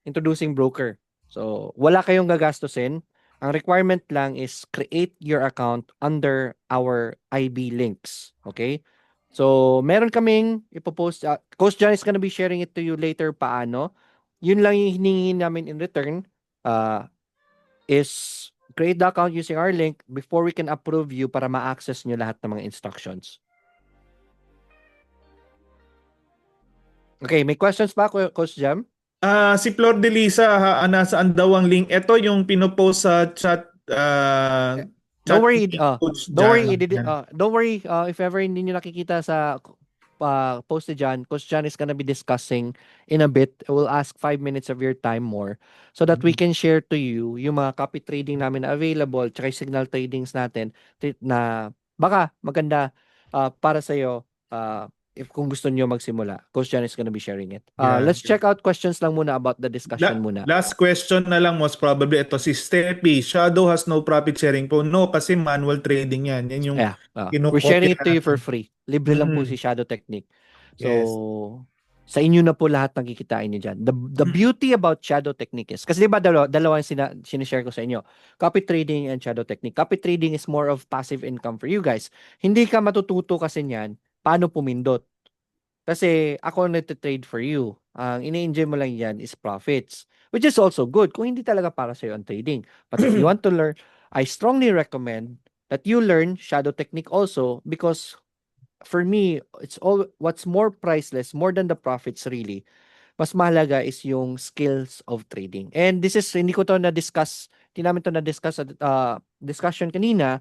introducing broker. So, wala kayong gagastusin. Ang requirement lang is create your account under our IB links. Okay? So, meron kaming ipopost. Coach John is gonna be sharing it to you later paano. Yun lang yung hiningi namin in return. Is create the account using our link before we can approve you para ma-access nyo lahat ng mga instructions. Okay, may questions pa, Coach Jam? Si Flor de Lisa, nasaan daw ang link? Ito yung pinopost sa chat. Don't worry, ni Coach don't worry, Jan. don't worry if ever hindi nyo nakikita sa post ni John, Coach John is gonna be discussing in a bit. We'll ask 5 minutes of your time more so that we can share to you yung mga copy trading namin na available tsaka yung signal tradings natin na baka maganda para sa'yo if kung gusto niyo magsimula. Coach John is gonna be sharing it. Let's check out questions lang muna about the discussion muna. Last question na lang, most probably ito si Steffi. Shadow has no profit sharing po. No, kasi manual trading yan. Yan yung we're sharing it to you natin. for free. Libre lang po si Shadow Technique. So, Yes. sa inyo na po lahat ng kikitain nyo dyan. The beauty about Shadow Technique is, kasi di ba dalawa yung sinishare ko sa inyo, copy trading and Shadow Technique. Copy trading is more of passive income for you guys. Hindi ka matututo kasi niyan, paano pumindot. Kasi ako nagtitrade for you. Ang ini-enjoy mo lang yan is profits. Which is also good kung hindi talaga para sa'yo ang trading. But if you want to learn, I strongly recommend that you learn Shadow Technique also because for me, it's all what's more priceless, more than the profits really. Mas mahalaga is yung skills of trading. And this is, hindi ko to na-discuss, hindi namin to na-discuss sa discussion kanina.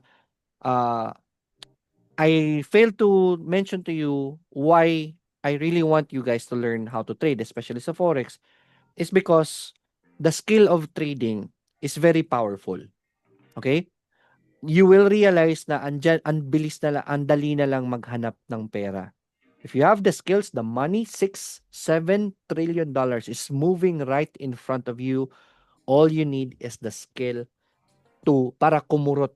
I failed to mention to you why I really want you guys to learn how to trade, especially sa Forex, is because the skill of trading is very powerful. Okay? You will realize na ang bilis na lang, ang dali na lang maghanap ng pera. If you have the skills, the money, $6-7 trillion is moving right in front of you. All you need is the skill para kumurot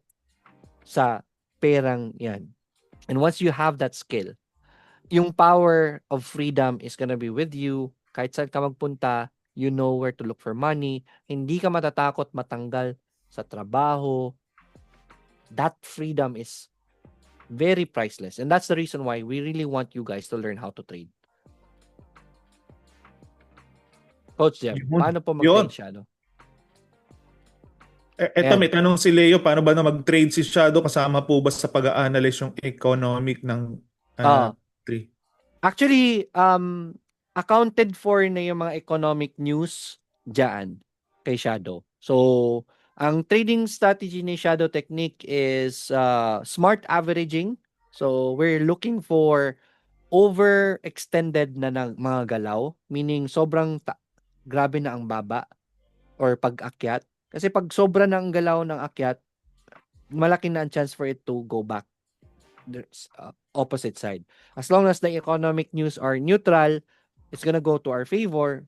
sa perang yan. And once you have that skill, yung power of freedom is gonna be with you. Kahit saan ka magpunta, you know where to look for money. Hindi ka matatakot matanggal sa trabaho. That freedom is very priceless. And that's the reason why we really want you guys to learn how to trade. Coach Jem, Yun. paano po Yun. mag-trade shadow? Eto, Ayan. may tanong si Leo, paano ba na mag-trade si Shadow? Kasama po ba sa pag-a-analyze yung economic ng Ah, tree? actually, accounted for na yung mga economic news dyan kay Shadow. So, ang trading strategy ni Shadow Technique is smart averaging. So, we're looking for overextended na ng mga galaw, meaning sobrang grabe na ang baba or pag-akyat. Kasi pag sobra na ang galaw ng akyat, malaki na ang chance for it to go back there's opposite side. As long as the economic news are neutral, it's gonna go to our favor.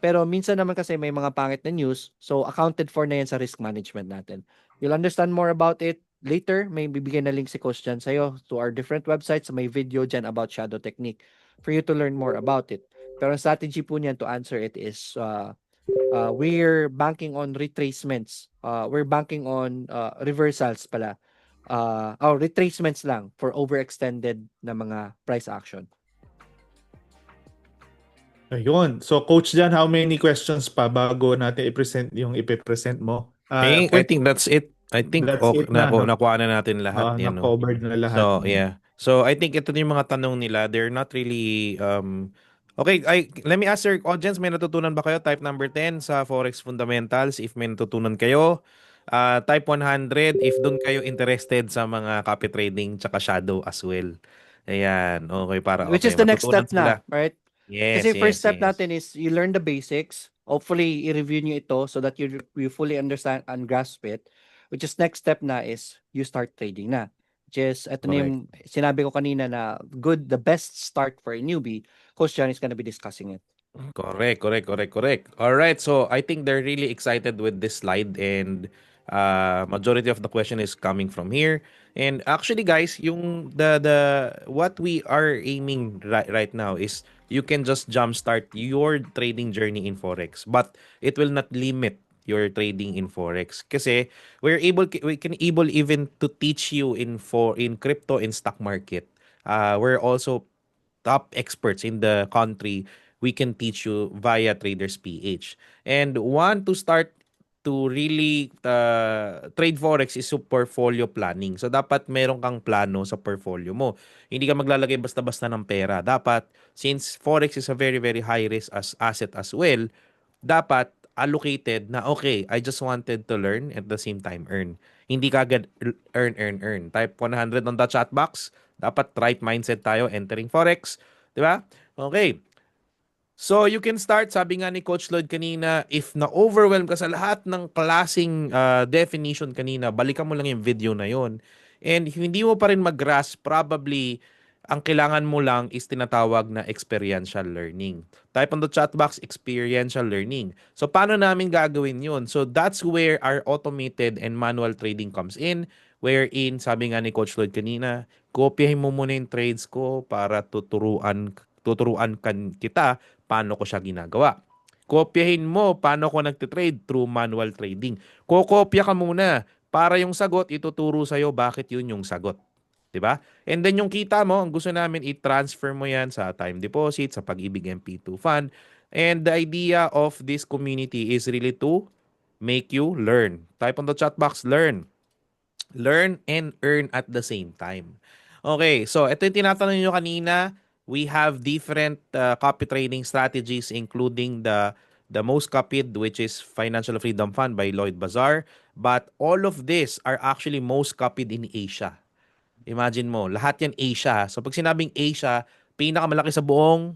Pero minsan naman kasi may mga pangit na news, so accounted for na yan sa risk management natin. You'll understand more about it later. May bibigyan na link si Coach dyan sa'yo to our different websites. May video dyan about shadow technique for you to learn more about it. Pero ang strategy po niyan to answer it is we're banking on retracements. We're banking on reversals pala. Retracements lang for overextended na mga price action. Ayun. So Coach Jan, how many questions pa bago natin i-present yung ipe-present mo? I think that's it. I think That's it na, no? nakuha na natin lahat yan, no? Na-covered na lahat. So, yeah. So, I think ito na yung mga tanong nila. They're not really okay, let me ask your audience, may natutunan ba kayo? Type number 10 sa Forex Fundamentals if may natutunan kayo. Type 100 if doon kayo interested sa mga copy trading tsaka shadow as well. Ayan. Okay, para Which okay, is the next matutunan step na, sila. right? Yes, Kasi first yes, step yes. natin is you learn the basics. Hopefully, i-review nyo ito so that you fully understand and grasp it. Which is next step na is you start trading na. Which is, ito na yung sinabi ko kanina na the best start for a newbie. Coach John is gonna be discussing it. Correct. All right, so I think they're really excited with this slide and majority of the question is coming from here. And actually guys, yung the what we are aiming right now is you can just jumpstart your trading journey in Forex, but it will not limit your trading in Forex kasi we can able even to teach you in crypto and stock market. We're also top experts in the country, we can teach you via Traders PH. And want to start to really trade Forex is yung portfolio planning. So, dapat meron kang plano sa portfolio mo. Hindi ka maglalagay basta-basta ng pera. Dapat, since Forex is a very, very high risk as asset as well, dapat allocated na, okay, I just wanted to learn at the same time earn. Hindi kagad earn. Type 100 on the chat box. Dapat right mindset tayo entering Forex. Di ba? Okay. So, you can start, sabi nga ni Coach Lloyd kanina, if na-overwhelm ka sa lahat ng klaseng definition kanina, balikan mo lang yung video na yon. And if hindi mo pa rin mag-grasp, probably, ang kailangan mo lang is tinatawag na experiential learning. Type on the chat box, experiential learning. So, paano namin gagawin yun? So, that's where our automated and manual trading comes in, wherein, sabi nga ni Coach Lloyd kanina, kopyahin mo muna yung trades ko para tuturuan kita paano ko siya ginagawa. Kopyahin mo paano ko nagtitrade through manual trading. Kokopya ka muna para yung sagot ituturo sa'yo bakit yun yung sagot. 'Di ba? And then yung kita mo, ang gusto namin i-transfer mo yan sa time deposit, sa Pag-ibig MP2 fund. And the idea of this community is really to make you learn. Type on the chat box, learn. Learn and earn at the same time. Okay, so ito yung tinatanong nyo kanina. We have different copy trading strategies including the most copied, which is Financial Freedom Fund by Lloyd Bazaar. But all of these are actually most copied in Asia. Imagine mo, lahat yan Asia. So pag sinabing Asia, pinakamalaki sa buong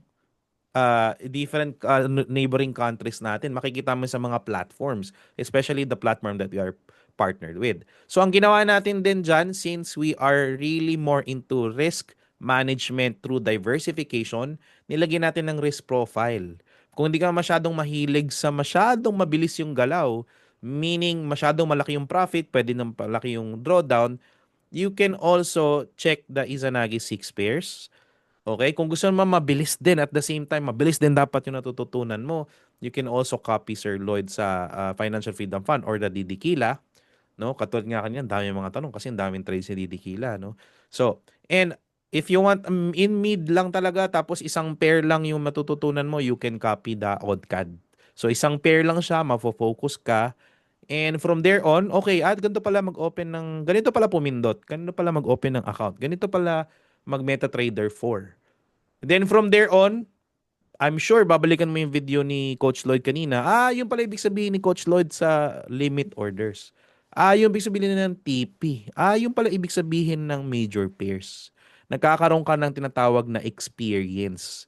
different neighboring countries natin, makikita mo sa mga platforms, especially the platform that we are partnered with. So ang ginawa natin din dyan, since we are really more into risk management through diversification, nilagyan natin ng risk profile. Kung hindi ka masyadong mahilig sa masyadong mabilis yung galaw, meaning masyadong malaki yung profit, pwede nang malaki yung drawdown, you can also check the Izanagi 6 pairs. Okay? Kung gusto mo mabilis din at the same time, mabilis din dapat yung natututunan mo, you can also copy Sir Lloyd sa Financial Freedom Fund or the Didikila. No? Katulad nga kanyan, dami mga tanong kasi ang daming trades ni Didikila. No? So, and if you want in mid lang talaga tapos isang pair lang yung matututunan mo, you can copy the OddCAD. So, isang pair lang siya, mafo-focus ka. And from there on, okay, ganito pala mag-open ng, ganito pala pumindot, ganito pala mag-open ng account, ganito pala mag-MetaTrader 4. Then from there on, I'm sure babalikan mo yung video ni Coach Lloyd kanina. Yung pala ibig sabihin ni Coach Lloyd sa limit orders. Yung ibig sabihin ng TP. Yung pala ibig sabihin ng major pairs. Nagkakaroon ka ng tinatawag na experience.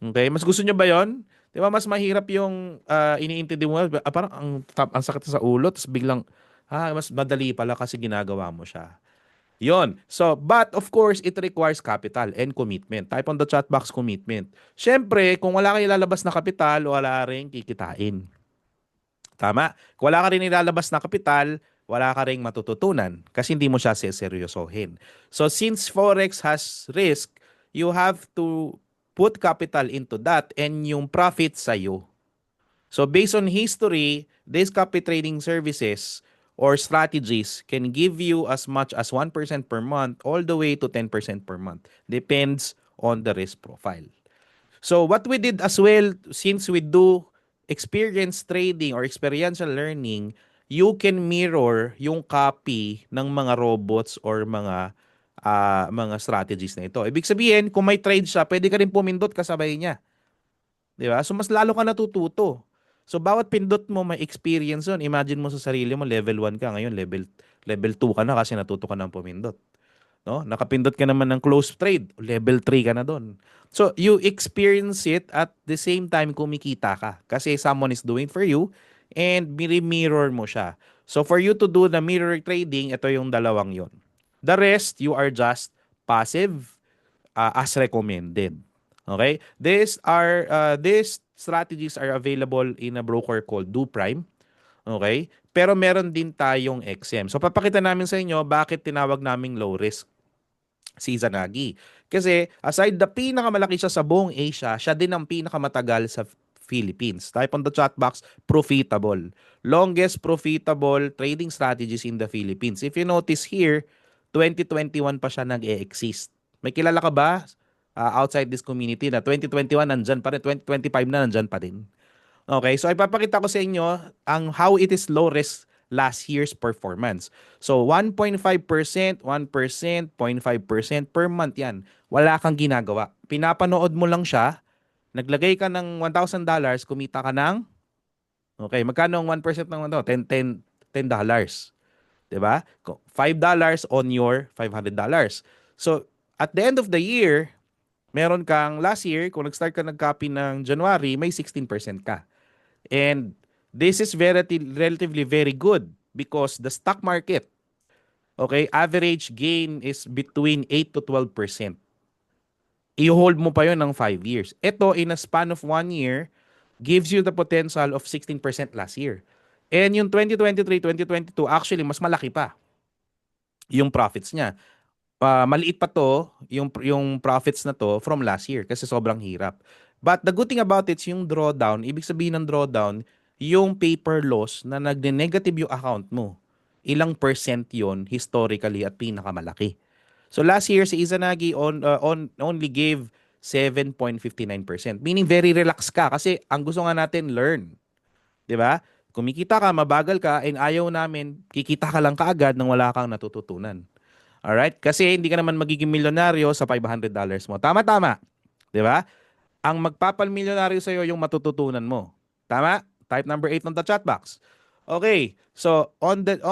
Okay? Mas gusto nyo ba yon? Di ba mas mahirap yung iniintindi mo, parang ang sakit sa ulo, tapos biglang, mas madali pala kasi ginagawa mo siya. Yon. So, but of course, it requires capital and commitment. Type on the chat box commitment. Siyempre, kung wala kayo lalabas na kapital, wala rin kikitain. Tama? Kung wala ka rin ilalabas na kapital, wala ka rin matututunan kasi hindi mo siya seseryosohin. So, since Forex has risk, you have to put capital into that and yung profit sa'yo. So, based on history, these copy trading services or strategies can give you as much as 1% per month all the way to 10% per month. Depends on the risk profile. So what we did as well, since we do experience trading or experiential learning, you can mirror yung copy ng mga robots or mga strategies na ito. Ibig sabihin, kung may trade siya, pwede ka rin pumindot kasabay niya. Di ba? So mas lalo ka natututo. So bawat pindot mo may experience yun. Imagine mo sa sarili mo level 1 ka ngayon, level 2 ka na kasi natuto ka ng pumindot. No? Nakapindot ka naman ng close trade, level 3 ka na doon. So you experience it at the same time kumikita ka kasi someone is doing for you and mirror mo siya. So for you to do the mirror trading, ito yung dalawang yon. The rest, you are just passive as recommended. Okay? These strategies are available in a broker called DoPrime. Okay? Pero meron din tayong XM. So papakita namin sa inyo bakit tinawag naming low risk si Izanagi. Kasi aside the pinakamalaki siya sa buong Asia, siya din ang pinakamatagal sa Philippines. Type on the chat box, profitable. Longest profitable trading strategies in the Philippines. If you notice here, 2021 pa siya nag-e-exist. May kilala ka ba outside this community na 2021 nandyan pa rin, 2025 na nandyan pa din? Okay, so ipapakita ko sa inyo ang how it is low risk last year's performance. So 1.5%, 1%, 0.5% per month yan. Wala kang ginagawa. Pinapanood mo lang siya, naglagay ka ng $1,000, kumita ka ng, okay, magkano ang 1% ng $10? Diba? $5 on your $500. So at the end of the year, meron kang last year, kung nag-start ka nag-copy ng January, may 16% ka. And this is relatively very good because the stock market, okay, average gain is between 8 to 12%. I-hold mo pa yon ng 5 years. Ito, in a span of 1 year, gives you the potential of 16% last year. And yung 2023, 2022, actually, mas malaki pa yung profits niya. Maliit pa to, yung profits na to from last year kasi sobrang hirap. But the good thing about it, yung drawdown, ibig sabihin ng drawdown, yung paper loss na nagne-negative yung account mo. Ilang percent yon historically at pinakamalaki. So last year, si Izanagi only gave 7.59%. Meaning very relaxed ka kasi ang gusto nga natin, learn. 'Di ba? Kumikita ka, mabagal ka, and ayaw namin, kikita ka lang kaagad nang wala kang natututunan. Alright? Kasi hindi ka naman magiging milyonaryo sa $500 mo. Tama-tama. 'Di ba? Ang magpapalmilyonaryo sa'yo yung matututunan mo. Tama? Type number 8 on the chat box. Okay. So, on the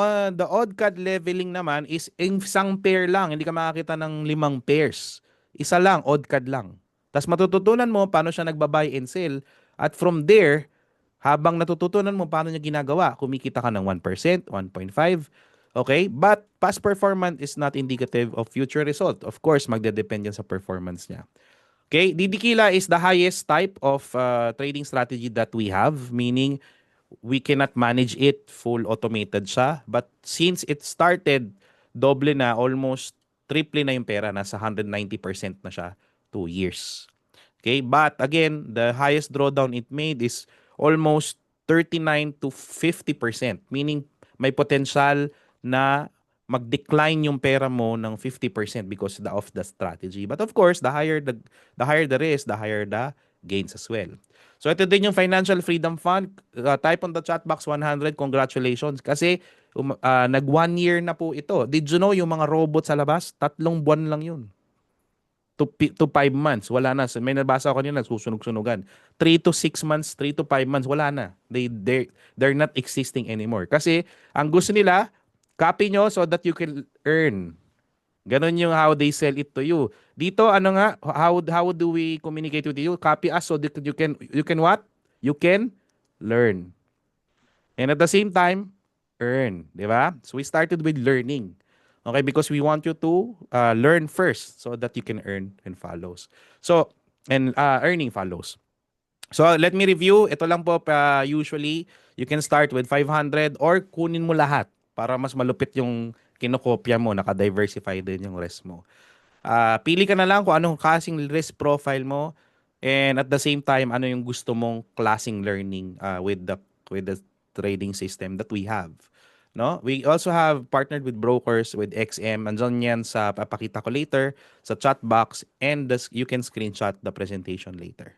odd card leveling naman is isang pair lang. Hindi ka makakita ng 5 pairs. Isa lang, odd card lang. Tapos matututunan mo paano siya nagba-buy and sell. At from there, habang natututunan mo paano niya ginagawa, kumikita ka ng 1%, 1.5%. Okay? But past performance is not indicative of future result. Of course, magdedepend yan sa performance niya. Okay? Didikila is the highest type of trading strategy that we have. Meaning, we cannot manage it, full automated siya. But since it started, doble na, almost triple na yung pera, nasa 190% na siya, 2 years. Okay, but again, the highest drawdown it made is almost 39 to 50%, meaning may potential na mag-decline yung pera mo ng 50% because of the strategy. But of course, the higher the risk, the higher the gains as well. So ito din yung Financial Freedom Fund. Type on the chat box 100. Congratulations. Kasi nag 1 year na po ito. Did you know yung mga robot sa labas, 3 buwan lang yun. To 5 months, wala na. May nabasa ako kanina, nagsusunog-sunugan. 3 to 6 months, 3 to 5 months, wala na. They're not existing anymore. Kasi ang gusto nila, copy nyo so that you can earn. Ganon yung how they sell it to you. Dito, ano nga, how do we communicate with you? Copy us so that you can what? You can learn. And at the same time, earn. Di ba? So we started with learning. Okay, because we want you to learn first so that you can earn and follows. So, and earning follows. So, let me review. Ito lang po, usually, you can start with 500 or kunin mo lahat para mas malupit yung kinokopya mo, naka-diversify din yung risk mo. Pili ka na lang kung anong klaseng risk profile mo and at the same time, ano yung gusto mong klaseng learning with the trading system that we have. No? We also have partnered with brokers with XM. Andyan yan sa papakita ko later sa chat box and you can screenshot the presentation later.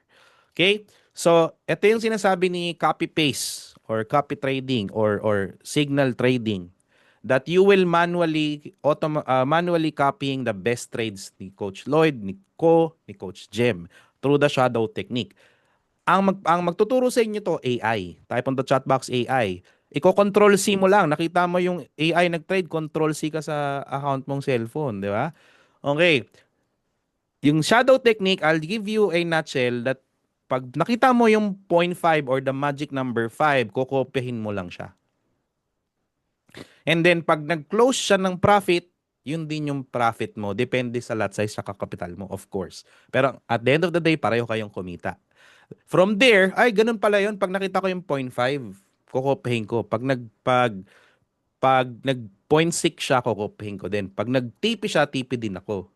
Okay? So, ito yung sinasabi ni copy paste or copy trading or signal trading that you will manually copying the best trades ni Coach Lloyd, ni Coach Jem through the shadow technique. Ang magtuturo sa inyo to AI. Type on the chat box AI. Iko-control C mo lang. Nakita mo yung AI nag-trade, control C ka sa account mong cellphone, di ba? Okay. Yung shadow technique, I'll give you a nutshell that pag nakita mo yung 0.5 or the magic number 5, kokopyahin mo lang siya. And then pag nag-close siya ng profit, yun din yung profit mo. Depende sa lot size sa kapital mo, of course. Pero at the end of the day, pareho kayong kumita. From there, ay ganun pala yun. Pag nakita ko yung 0.5, kokopyahin ko. Pag nag 0.6 siya, kokopyahin ko din. Pag nag-TP siya, TP din ako.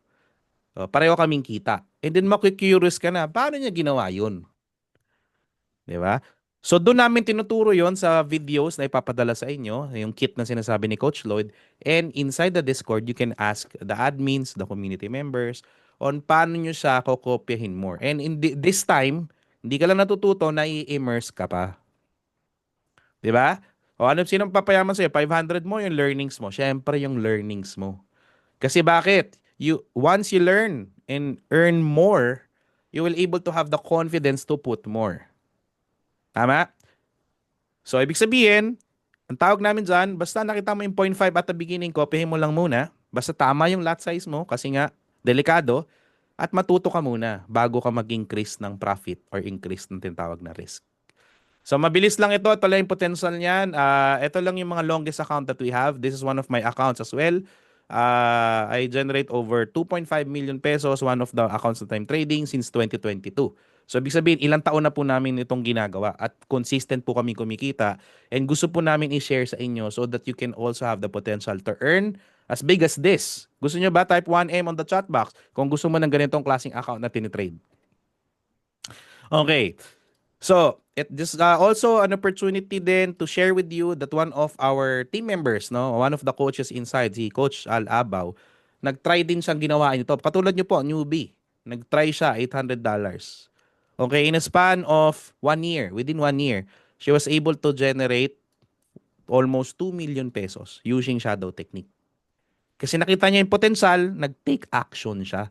Pareho kaming kita. And then makikurious ka na, paano niya ginawa yun? Di ba? So doon namin tinuturo yon sa videos na ipapadala sa inyo, yung kit na sinasabi ni Coach Lloyd. And inside the Discord, you can ask the admins, the community members, on paano nyo siya kokopyahin more. And in this time, hindi ka lang natututo, na i-immerse ka pa. Di ba? O ano, sinong papayaman sa'yo? 500 mo, yung learnings mo. Siyempre, yung learnings mo. Kasi bakit? Once you learn and earn more, you will able to have the confidence to put more. Tama? So, ibig sabihin, ang tawag namin dyan, basta nakita mo yung 0.5 at the beginning, kopyahin mo lang muna. Basta tama yung lot size mo, kasi nga, delikado, at matuto ka muna bago ka mag-increase ng profit or increase ng tinatawag na risk. So, mabilis lang ito. Ito lang yung potential niyan. Ito lang yung mga longest account that we have. This is one of my accounts as well. I generate over 2.5 million pesos, one of the accounts that I'm trading since 2022. So, ibig sabihin, ilang taon na po namin itong ginagawa at consistent po kami kumikita and gusto po namin i-share sa inyo so that you can also have the potential to earn as big as this. Gusto nyo ba? Type 1M on the chat box kung gusto mo ng ganitong klaseng account na tinitrade. Okay. So, it just also an opportunity then to share with you that one of our team members, no, one of the coaches inside, si Coach Al Abaw, nag-try din siyang ginawain ito. Katulad nyo po, newbie. Nag-try siya, $800. Okay, in a span of 1 year, within 1 year, she was able to generate almost 2 million pesos using shadow technique. Kasi nakita niya yung potential, nag-take action siya.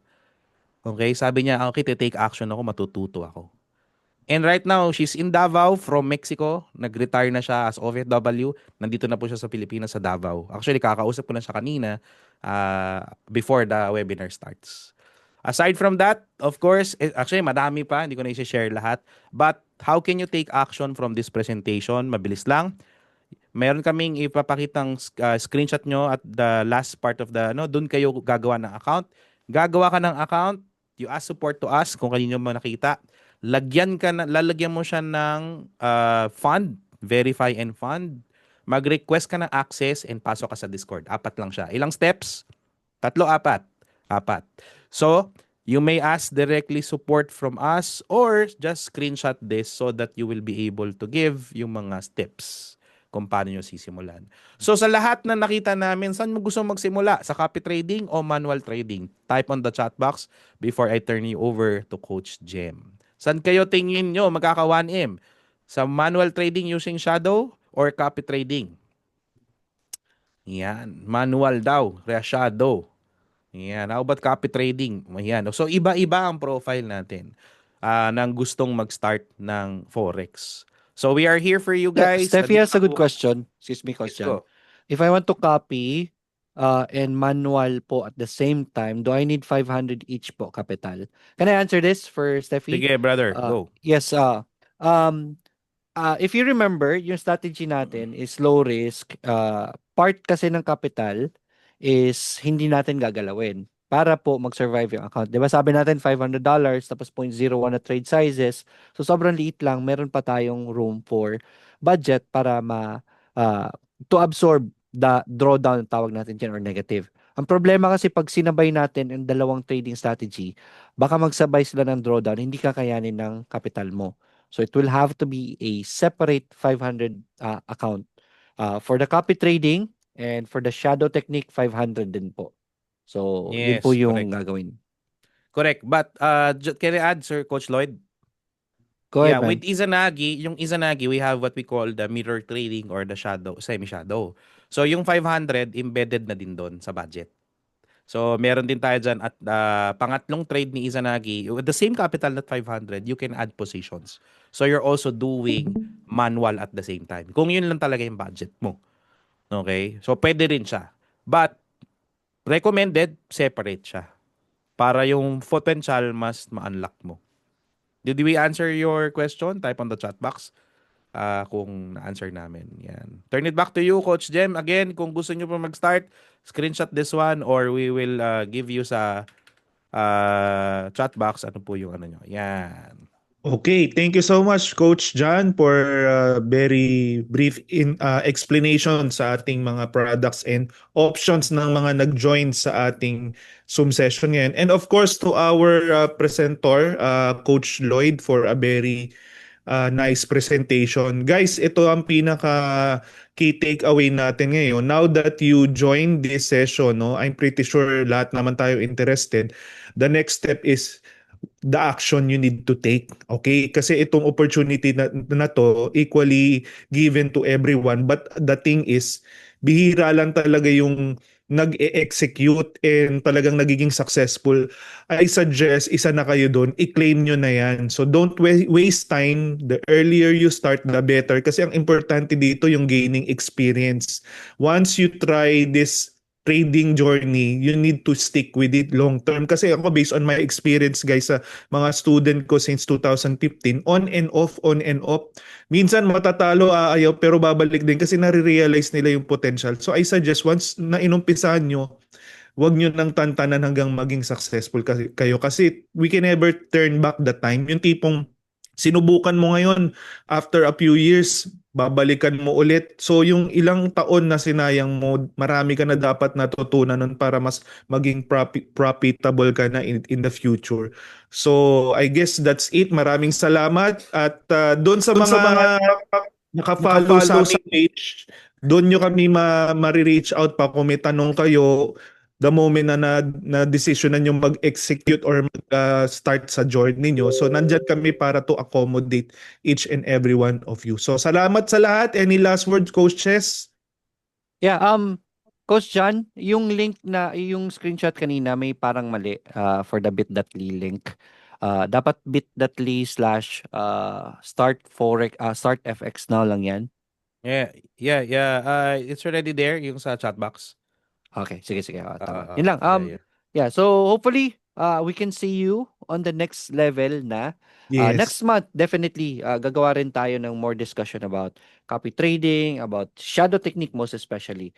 Okay, sabi niya, okay, take action ako, matututo ako. And right now, she's in Davao from Mexico. Nag-retire na siya as OFW. Nandito na po siya sa Pilipinas, sa Davao. Actually, kakausap ko na siya kanina before the webinar starts. Aside from that, of course, actually, madami pa. Hindi ko na i-share lahat. But how can you take action from this presentation? Mabilis lang. Meron kaming ipapakitang screenshot nyo at the last part of the, doon kayo gagawa ng account. Gagawa ka ng account. You ask support to us kung kanino mo nakita. Lalagyan mo siya ng fund verify and fund, mag-request ka ng access and pasok ka sa Discord. 4 lang siya. Ilang steps? 3, 4. 4. So, you may ask directly support from us or just screenshot this so that you will be able to give yung mga steps kung paano nyo sisimulan. So, sa lahat na nakita namin, saan mo gusto magsimula? Sa copy trading o manual trading? Type on the chat box before I turn you over to Coach Jem. Saan kayo tingin nyo magkaka 1M? Sa manual trading using shadow or copy trading? Yan. Manual daw. Shadow. Yan. How about copy trading? Yan. So, iba-iba ang profile natin nang gustong mag-start ng Forex. So, we are here for you guys. Steffi has a good Nandito ako. question. Excuse me, Let's question. go. If I want to copy and manual po at the same time, do I need 500 each po capital? Can I answer this for Steffi? Sige, brother. Go. Yes. If you remember, yung strategy natin is low risk. Part kasi ng capital is hindi natin gagalawin para po mag-survive yung account. 'Di ba sabi natin $500 tapos 0.01 na trade sizes. So sobrang liit lang, meron pa tayong room for budget para to absorb the drawdown tawag natin dyan or negative. Ang problema kasi pag sinabay natin ang dalawang trading strategy, baka magsabay sila ng drawdown, hindi kakayanin ng capital mo. So it will have to be a separate 500 account. For the copy trading and for the shadow technique, 500 din po. So, yun Yes, po yung correct. gagawin. Correct. But can I add, Sir Coach Lloyd? Go ahead, man. With Izanagi, yung Izanagi, we have what we call the mirror trading or the shadow, semi-shadow. So, yung 500, embedded na din doon sa budget. So, meron din tayo dyan at pangatlong trade ni Izanagi, with the same capital at 500, you can add positions. So, you're also doing manual at the same time. Kung yun lang talaga yung budget mo. Okay? So, pwede rin siya. But, recommended, separate siya. Para yung potential mas ma-unlock mo. Did we answer your question? Type on the chat box kung na-answer namin. Yan. Turn it back to you, Coach Jem. Again, kung gusto nyo pa mag-start, screenshot this one or we will give you sa chat box ano po yung ano nyo. Yan. Okay, thank you so much Coach John for very brief explanation sa ating mga products and options ng mga nag-join sa ating Zoom session ngayon. And of course to our presenter, Coach Lloyd for a very nice presentation. Guys, ito ang pinaka key takeaway natin ngayon. Now that you joined this session, no, I'm pretty sure lahat naman tayo interested. The next step is the action you need to take. Okay? Kasi itong opportunity na to equally given to everyone. But the thing is, bihira lang talaga yung nag-e-execute and talagang nagiging successful. I suggest, isa na kayo doon, i-claim nyo na yan. So don't waste time. The earlier you start, the better. Kasi ang importante dito yung gaining experience. Once you try this trading journey, you need to stick with it long term. Kasi ako, based on my experience, guys, sa mga student ko since 2015, on and off, on and off. Minsan matatalo, aayaw, pero babalik din kasi nare-realize nila yung potential. So I suggest, once na inumpisahan nyo, wag nyo nang tantanan hanggang maging successful kayo. Kasi we can never turn back the time. Yung tipong sinubukan mo ngayon, after a few years, babalikan mo ulit. So yung ilang taon na sinayang mo, marami ka na dapat natutunan nun para mas maging profitable ka na in the future. So I guess that's it. Maraming salamat. At doon sa mga nakafollow sa aming page, doon nyo kami ma-reach out pa kung may tanong kayo the moment na decisionan yung mag-execute or mag-start sa journey nyo. So, nandyan kami para to accommodate each and every one of you. So, salamat sa lahat. Any last words, coaches? Yeah, Coach John, yung link na, yung screenshot kanina may parang mali for the bit.ly link. Dapat bit.ly/startfx na lang yan. Yeah. It's already there yung sa chat box. Okay, sige. Tama. Yun lang. Yeah. So hopefully, we can see you on the next level na. Yes. Next month, definitely, gagawa rin tayo ng more discussion about copy trading, about shadow technique most especially.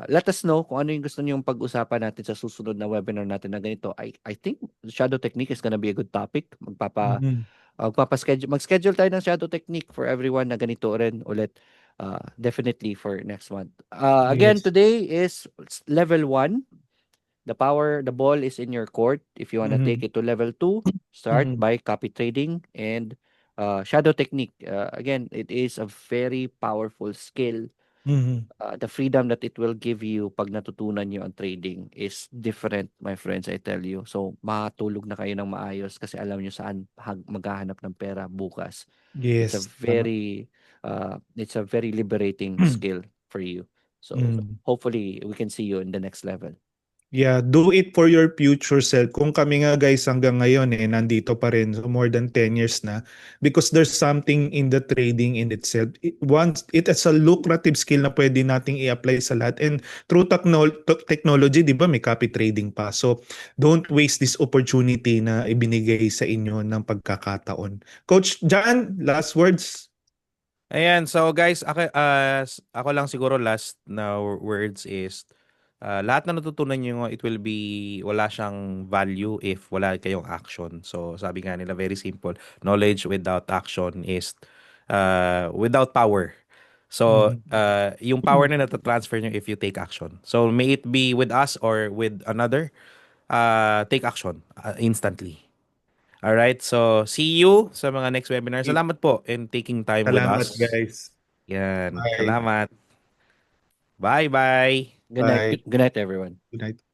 Let us know kung ano yung gusto niyong pag-usapan natin sa susunod na webinar natin na ganito. I think shadow technique is gonna be a good topic. Mag-schedule tayo ng shadow technique for everyone na ganito rin ulit. Definitely for next month. Again, Yes. today is level 1. The ball is in your court. If you want to take Mhm. it to level 2, start Mhm. by copy trading and shadow technique. Again, it is a very powerful skill. Mhm. The freedom that it will give you pag natutunan nyo ang trading is different, my friends, I tell you. So, makatulog na kayo ng maayos kasi alam nyo saan maghahanap ng pera bukas. It's a Yes, tama. very liberating skill for you. So, Mm. hopefully, we can see you in the next level. Yeah, do it for your future self. Kung kami nga guys hanggang ngayon nandito pa rin so more than 10 years na because there's something in the trading in itself. It is a lucrative skill na pwede nating i-apply sa lahat and through technology, 'di ba, may copy trading pa. So don't waste this opportunity na ibinigay sa inyo ng pagkakataon. Coach Jan, last words. Ayan, so guys, ako lang siguro last na words is lahat na natutunan nyo, it will be, wala siyang value if wala kayong action. So sabi nga nila, very simple, knowledge without action is without power. So Mhm. yung power na natatransfer nyo if you take action. So may it be with us or with another, take action instantly. Alright, so see you sa mga next webinar. Salamat po in taking time with Salamat us. guys. Yan, Bye. salamat. Bye-bye. Good night. Bye. Good night, everyone. Good night.